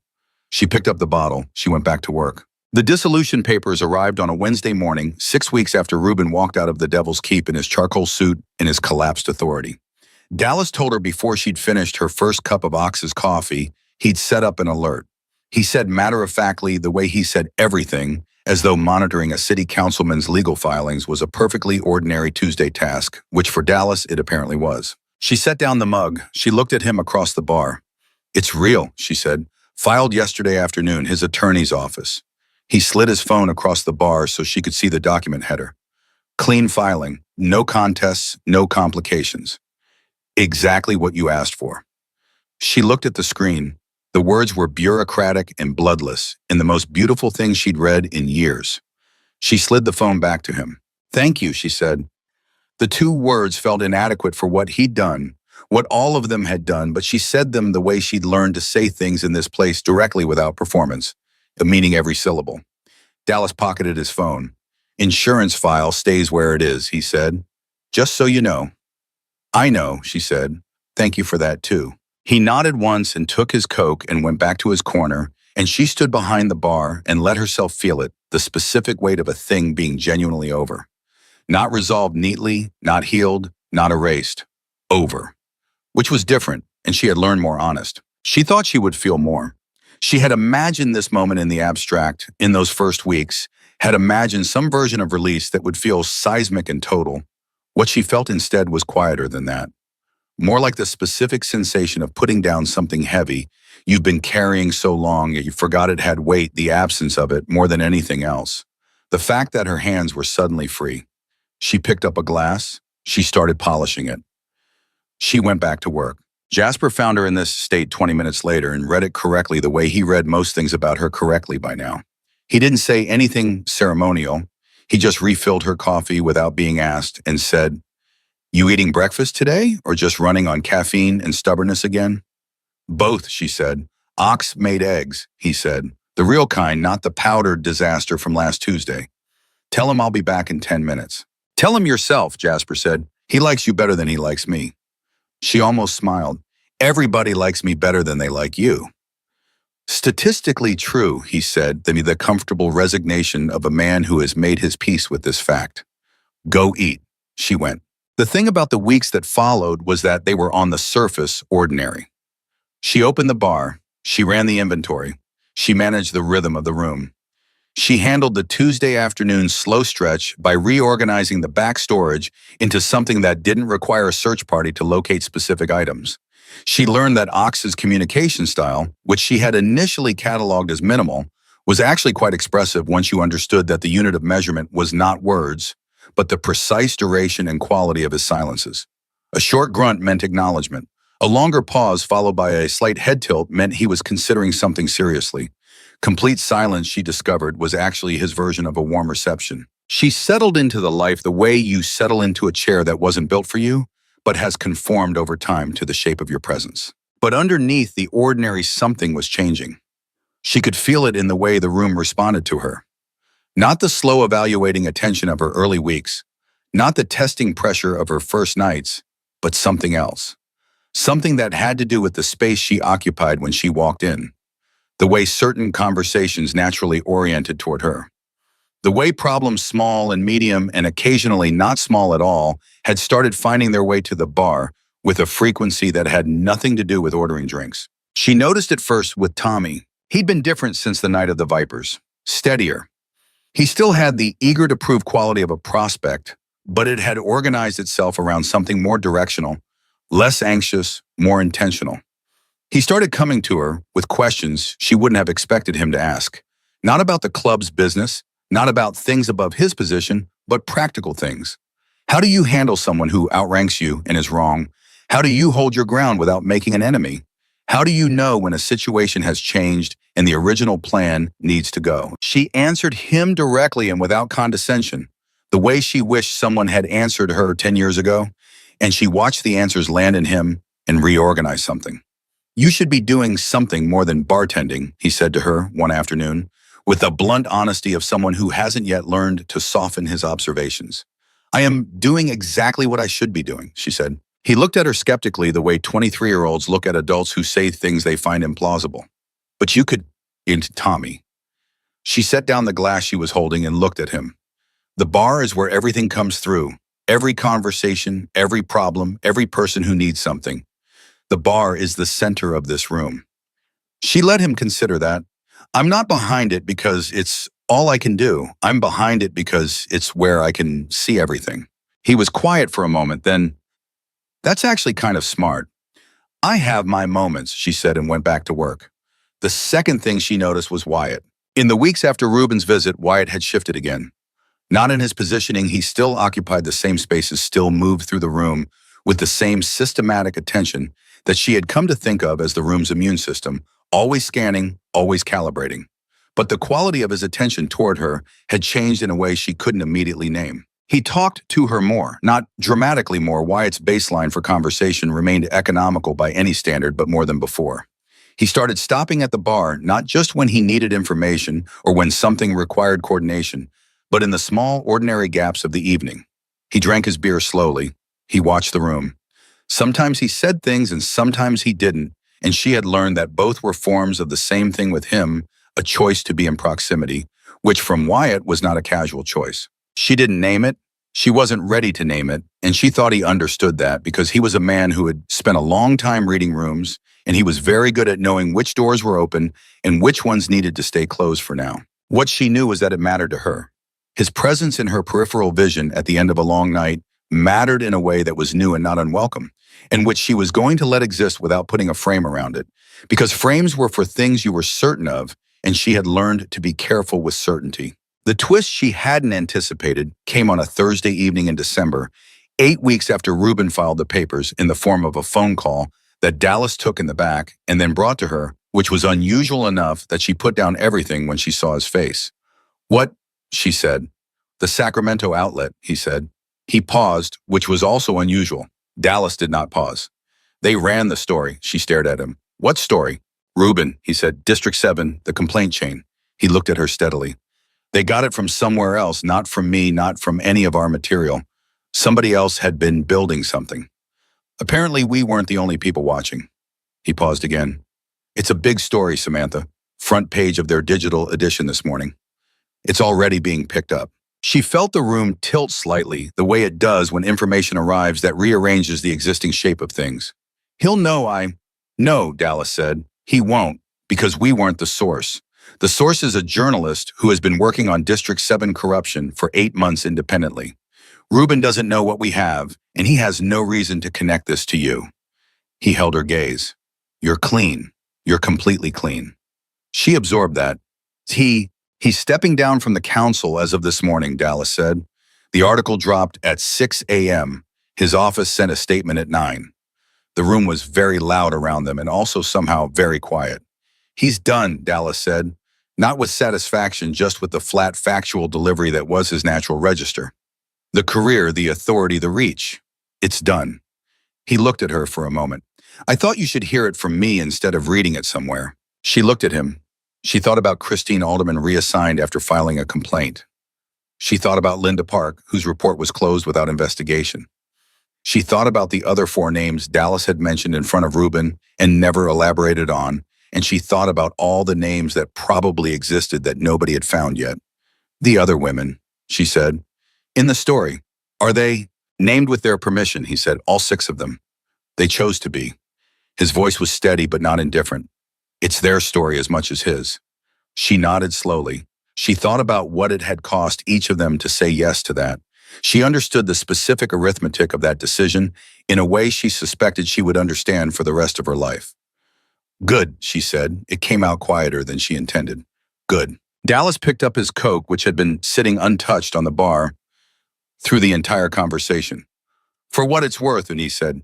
She picked up the bottle. She went back to work. The dissolution papers arrived on a Wednesday morning, 6 weeks after Reuben walked out of the Devil's Keep in his charcoal suit and his collapsed authority. Dallas told her before she'd finished her first cup of Ox's coffee, he'd set up an alert. He said matter-of-factly, the way he said everything, as though monitoring a city councilman's legal filings was a perfectly ordinary Tuesday task, which for Dallas it apparently was. She set down the mug. She looked at him across the bar. "It's real," she said. "Filed yesterday afternoon, his attorney's office." He slid his phone across the bar so she could see the document header. "Clean filing, no contests, no complications. Exactly what you asked for." She looked at the screen. The words were bureaucratic and bloodless, and the most beautiful thing she'd read in years. She slid the phone back to him. "Thank you," she said. The 2 words felt inadequate for what he'd done, what all of them had done, but she said them the way she'd learned to say things in this place, directly without performance, meaning every syllable. Dallas pocketed his phone. "Insurance file stays where it is," he said. "Just so you know." "I know," she said. "Thank you for that, too." He nodded once and took his Coke and went back to his corner, and she stood behind the bar and let herself feel it, the specific weight of a thing being genuinely over. Not resolved neatly, not healed, not erased. Over. Which was different, and she had learned more honest. She thought she would feel more. She had imagined this moment in the abstract, in those first weeks, had imagined some version of release that would feel seismic and total. What she felt instead was quieter than that. More like the specific sensation of putting down something heavy you've been carrying so long that you forgot it had weight, the absence of it, more than anything else. The fact that her hands were suddenly free. She picked up a glass. She started polishing it. She went back to work. Jasper found her in this state 20 minutes later and read it correctly the way he read most things about her correctly by now. He didn't say anything ceremonial. He just refilled her coffee without being asked and said, "You eating breakfast today or just running on caffeine and stubbornness again?" "Both," she said. "Ox made eggs," he said. "The real kind, not the powdered disaster from last Tuesday. Tell him I'll be back in 10 minutes. "Tell him yourself," Jasper said. "He likes you better than he likes me." She almost smiled. "Everybody likes me better than they like you." "Statistically true," he said, the comfortable resignation of a man who has made his peace with this fact. "Go eat." She went. The thing about the weeks that followed was that they were on the surface ordinary. She opened the bar. She ran the inventory. She managed the rhythm of the room. She handled the Tuesday afternoon slow stretch by reorganizing the back storage into something that didn't require a search party to locate specific items. She learned that Ox's communication style, which she had initially cataloged as minimal, was actually quite expressive once you understood that the unit of measurement was not words, but the precise duration and quality of his silences. A short grunt meant acknowledgement. A longer pause followed by a slight head tilt meant he was considering something seriously. Complete silence, she discovered, was actually his version of a warm reception. She settled into the life the way you settle into a chair that wasn't built for you, but has conformed over time to the shape of your presence. But underneath, the ordinary something was changing. She could feel it in the way the room responded to her. Not the slow evaluating attention of her early weeks, not the testing pressure of her first nights, but something else. Something that had to do with the space she occupied when she walked in. The way certain conversations naturally oriented toward her. The way problems small and medium and occasionally not small at all had started finding their way to the bar with a frequency that had nothing to do with ordering drinks. She noticed it first with Tommy. He'd been different since the night of the Vipers. Steadier. He still had the eager-to-prove quality of a prospect, but it had organized itself around something more directional, less anxious, more intentional. He started coming to her with questions she wouldn't have expected him to ask. Not about the club's business, not about things above his position, but practical things. How do you handle someone who outranks you and is wrong? How do you hold your ground without making an enemy? How do you know when a situation has changed and the original plan needs to go? She answered him directly and without condescension, the way she wished someone had answered her 10 years ago, and she watched the answers land in him and reorganize something. You should be doing something more than bartending, he said to her one afternoon, with the blunt honesty of someone who hasn't yet learned to soften his observations. I am doing exactly what I should be doing, she said. He looked at her skeptically the way 23-year-olds look at adults who say things they find implausible. But you could, into Tommy. She set down the glass she was holding and looked at him. The bar is where everything comes through. Every conversation, every problem, every person who needs something. The bar is the center of this room. She let him consider that. I'm not behind it because it's all I can do. I'm behind it because it's where I can see everything. He was quiet for a moment, then, that's actually kind of smart. I have my moments, she said and went back to work. The second thing she noticed was Wyatt. In the weeks after Ruben's visit, Wyatt had shifted again. Not in his positioning, he still occupied the same spaces, still moved through the room with the same systematic attention that she had come to think of as the room's immune system, always scanning, always calibrating. But the quality of his attention toward her had changed in a way she couldn't immediately name. He talked to her more, not dramatically more. Wyatt's baseline for conversation remained economical by any standard, but more than before. He started stopping at the bar, not just when he needed information or when something required coordination, but in the small, ordinary gaps of the evening. He drank his beer slowly. He watched the room. Sometimes he said things and sometimes he didn't, and she had learned that both were forms of the same thing with him, a choice to be in proximity, which from Wyatt was not a casual choice. She didn't name it. She wasn't ready to name it, and she thought he understood that because he was a man who had spent a long time reading rooms, and he was very good at knowing which doors were open and which ones needed to stay closed for now. What she knew was that it mattered to her. His presence in her peripheral vision at the end of a long night mattered in a way that was new and not unwelcome, and which she was going to let exist without putting a frame around it, because frames were for things you were certain of, and she had learned to be careful with certainty. The twist she hadn't anticipated came on a Thursday evening in December, 8 weeks after Ruben filed the papers, in the form of a phone call that Dallas took in the back and then brought to her, which was unusual enough that she put down everything when she saw his face. What? She said. The Sacramento outlet, he said. He paused, which was also unusual. Dallas did not pause. They ran the story. She stared at him. What story? Ruben, he said. District 7, the complaint chain. He looked at her steadily. They got it from somewhere else, not from me, not from any of our material. Somebody else had been building something. Apparently, we weren't the only people watching. He paused again. It's a big story, Samantha. Front page of their digital edition this morning. It's already being picked up. She felt the room tilt slightly, the way it does when information arrives that rearranges the existing shape of things. He'll know No, Dallas said. He won't, because we weren't the source. The source is a journalist who has been working on District 7 corruption for 8 months independently. Ruben doesn't know what we have, and he has no reason to connect this to you. He held her gaze. You're clean. You're completely clean. She absorbed that. He's stepping down from the council as of this morning, Dallas said. The article dropped at 6 a.m. His office sent a statement at 9. The room was very loud around them and also somehow very quiet. He's done, Dallas said, not with satisfaction, just with the flat factual delivery that was his natural register. The career, the authority, the reach. It's done. He looked at her for a moment. I thought you should hear it from me instead of reading it somewhere. She looked at him. She thought about Christine Alderman reassigned after filing a complaint. She thought about Linda Park, whose report was closed without investigation. She thought about the other 4 names Dallas had mentioned in front of Ruben and never elaborated on, and she thought about all the names that probably existed that nobody had found yet. The other women, she said. In the story. Are they named with their permission, he said, all 6 of them. They chose to be. His voice was steady but not indifferent. It's their story as much as his. She nodded slowly. She thought about what it had cost each of them to say yes to that. She understood the specific arithmetic of that decision in a way she suspected she would understand for the rest of her life. Good, she said. It came out quieter than she intended. Good. Dallas picked up his Coke, which had been sitting untouched on the bar through the entire conversation. For what it's worth, and he said,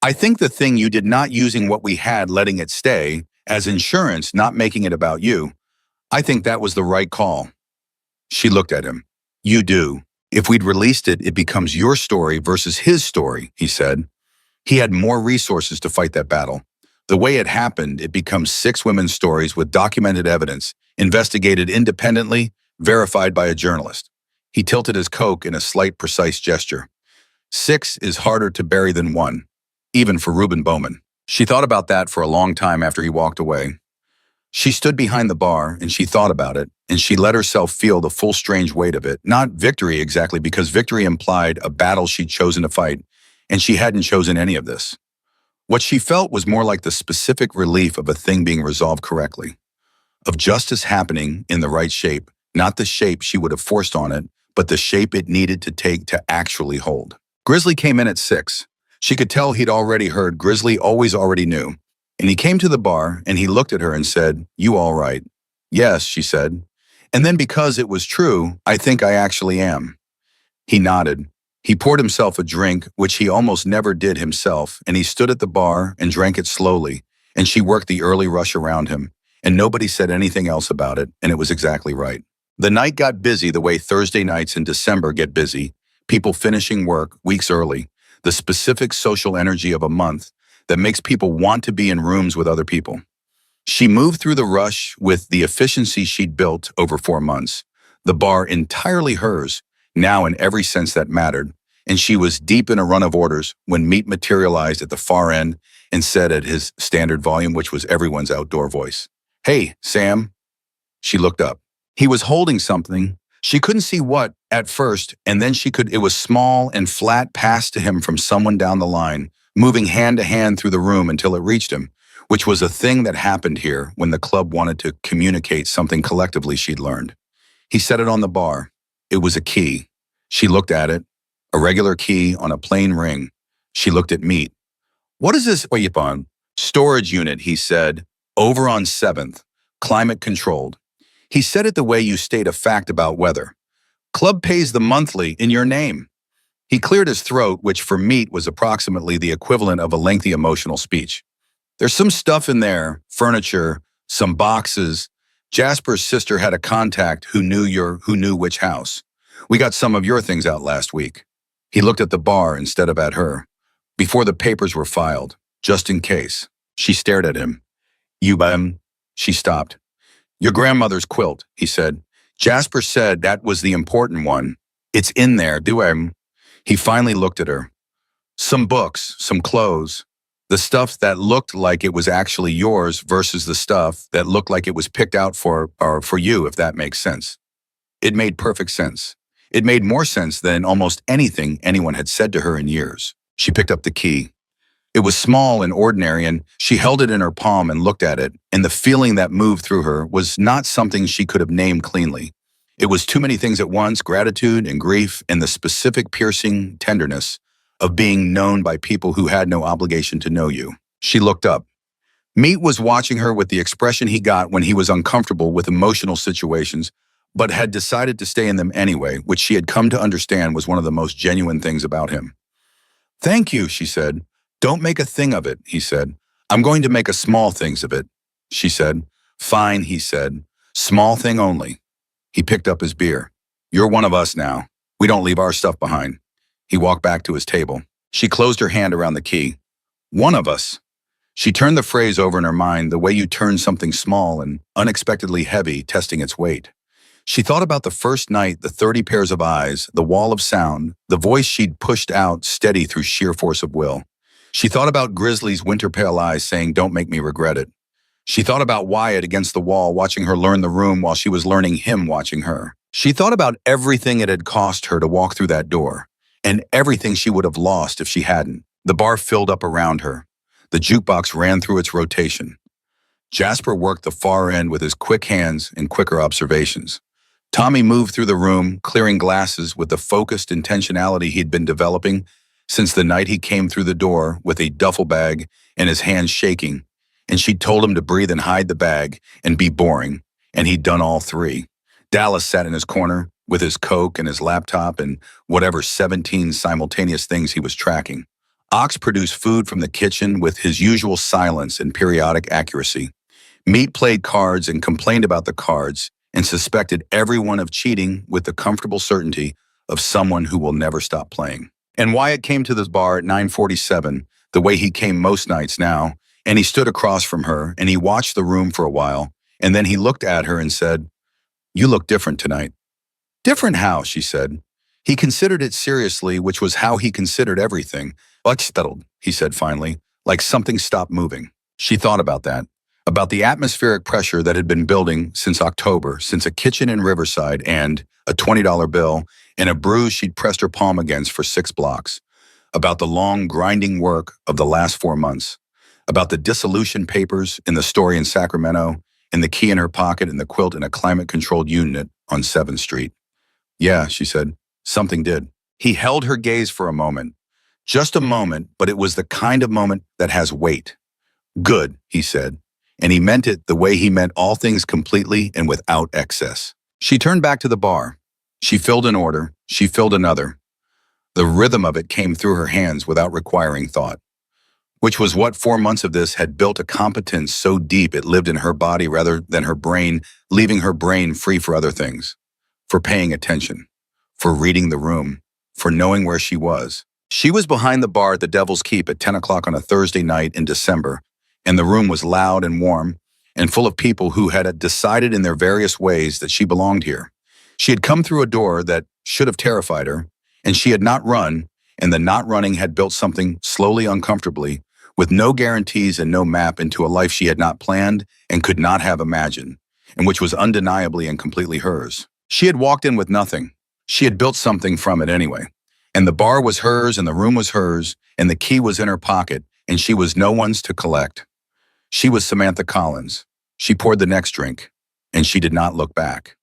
I think the thing you did not using what we had, letting it stay, as insurance, not making it about you, I think that was the right call. She looked at him. You do. If we'd released it, it becomes your story versus his story, he said. He had more resources to fight that battle. The way it happened, it becomes 6 women's stories with documented evidence, investigated independently, verified by a journalist. He tilted his coke in a slight, precise gesture. 6 is harder to bury than 1, even for Reuben Bowman. She thought about that for a long time after he walked away. She stood behind the bar and she thought about it, and she let herself feel the full strange weight of it. Not victory exactly, because victory implied a battle she'd chosen to fight, and she hadn't chosen any of this. What she felt was more like the specific relief of a thing being resolved correctly, of justice happening in the right shape, not the shape she would have forced on it, but the shape it needed to take to actually hold. Grizzly came in at 6. She could tell he'd already heard. Grizzly already knew. And he came to the bar and he looked at her and said, "You all right?" "Yes," she said. And then, because it was true, "I think I actually am." He nodded. He poured himself a drink, which he almost never did himself, and he stood at the bar and drank it slowly, and she worked the early rush around him, and nobody said anything else about it, and it was exactly right. The night got busy the way Thursday nights in December get busy, people finishing work weeks early, the specific social energy of a month that makes people want to be in rooms with other people. She moved through the rush with the efficiency she'd built over 4 months, the bar entirely hers, now in every sense that mattered, and she was deep in a run of orders when Meat materialized at the far end and said at his standard volume, which was everyone's outdoor voice, "Hey, Sam." She looked up. He was holding something. She couldn't see what at first, and then it was small and flat, passed to him from someone down the line, moving hand to hand through the room until it reached him, which was a thing that happened here when the club wanted to communicate something collectively she'd learned. He set it on the bar. It was a key. She looked at it, a regular key on a plain ring. She looked at Meat. "What is this on?" "Storage unit," he said, "over on 7th, climate controlled." He said it the way you state a fact about weather. "Club pays the monthly in your name." He cleared his throat, which for Meat was approximately the equivalent of a lengthy emotional speech. "There's some stuff in there, furniture, some boxes. Jasper's sister had a contact who knew which house. We got some of your things out last week." He looked at the bar instead of at her. "Before the papers were filed, just in case." She stared at him. She stopped. "Your grandmother's quilt," he said. "Jasper said that was the important one. It's in there, He finally looked at her. "Some books, some clothes. The stuff that looked like it was actually yours versus the stuff that looked like it was picked out for you, if that makes sense." It made perfect sense. It made more sense than almost anything anyone had said to her in years. She picked up the key. It was small and ordinary, and she held it in her palm and looked at it, and the feeling that moved through her was not something she could have named cleanly. It was too many things at once: gratitude and grief and the specific piercing tenderness of being known by people who had no obligation to know you. She looked up. Meat was watching her with the expression he got when he was uncomfortable with emotional situations, but had decided to stay in them anyway, which she had come to understand was one of the most genuine things about him. "Thank you," she said. "Don't make a thing of it," he said. "I'm going to make a small things of it," she said. "Fine," he said. "Small thing only." He picked up his beer. "You're one of us now. We don't leave our stuff behind." He walked back to his table. She closed her hand around the key. "One of us." She turned the phrase over in her mind the way you turn something small and unexpectedly heavy, testing its weight. She thought about the first night, the 30 pairs of eyes, the wall of sound, the voice she'd pushed out steady through sheer force of will. She thought about Grizzly's winter pale eyes saying, "Don't make me regret it." She thought about Wyatt against the wall, watching her learn the room while she was learning him watching her. She thought about everything it had cost her to walk through that door, and everything she would have lost if she hadn't. The bar filled up around her. The jukebox ran through its rotation. Jasper worked the far end with his quick hands and quicker observations. Tommy moved through the room, clearing glasses with the focused intentionality he'd been developing since the night he came through the door with a duffel bag and his hands shaking, and she'd told him to breathe and hide the bag and be boring, and he'd done all 3. Dallas sat in his corner with his Coke and his laptop and whatever 17 simultaneous things he was tracking. Ox produced food from the kitchen with his usual silence and periodic accuracy. Meat played cards and complained about the cards and suspected everyone of cheating with the comfortable certainty of someone who will never stop playing. And Wyatt came to the bar at 9:47, the way he came most nights now, and he stood across from her and he watched the room for a while, and then he looked at her and said, "You look different tonight." "Different how?" she said. He considered it seriously, which was how he considered everything. "Settled," he said finally, like something stopped moving. She thought about that, about the atmospheric pressure that had been building since October, since a kitchen in Riverside and a $20 bill and a bruise she'd pressed her palm against for 6 blocks, about the long, grinding work of the last 4 months, about the dissolution papers in the story in Sacramento and the key in her pocket and the quilt in a climate-controlled unit on 7th Street. "Yeah," she said, "something did." He held her gaze for a moment. Just a moment, but it was the kind of moment that has weight. "Good," he said, and he meant it the way he meant all things completely and without excess. She turned back to the bar. She filled an order. She filled another. The rhythm of it came through her hands without requiring thought, which was what 4 months of this had built a competence so deep it lived in her body rather than her brain, leaving her brain free for other things, for paying attention, for reading the room, for knowing where she was. She was behind the bar at the Devil's Keep at 10 o'clock on a Thursday night in December, and the room was loud and warm and full of people who had decided in their various ways that she belonged here. She had come through a door that should have terrified her, and she had not run, and the not running had built something slowly, uncomfortably, with no guarantees and no map into a life she had not planned and could not have imagined, and which was undeniably and completely hers. She had walked in with nothing. She had built something from it anyway. And the bar was hers, and the room was hers, and the key was in her pocket, and she was no one's to collect. She was Samantha Collins. She poured the next drink, and she did not look back.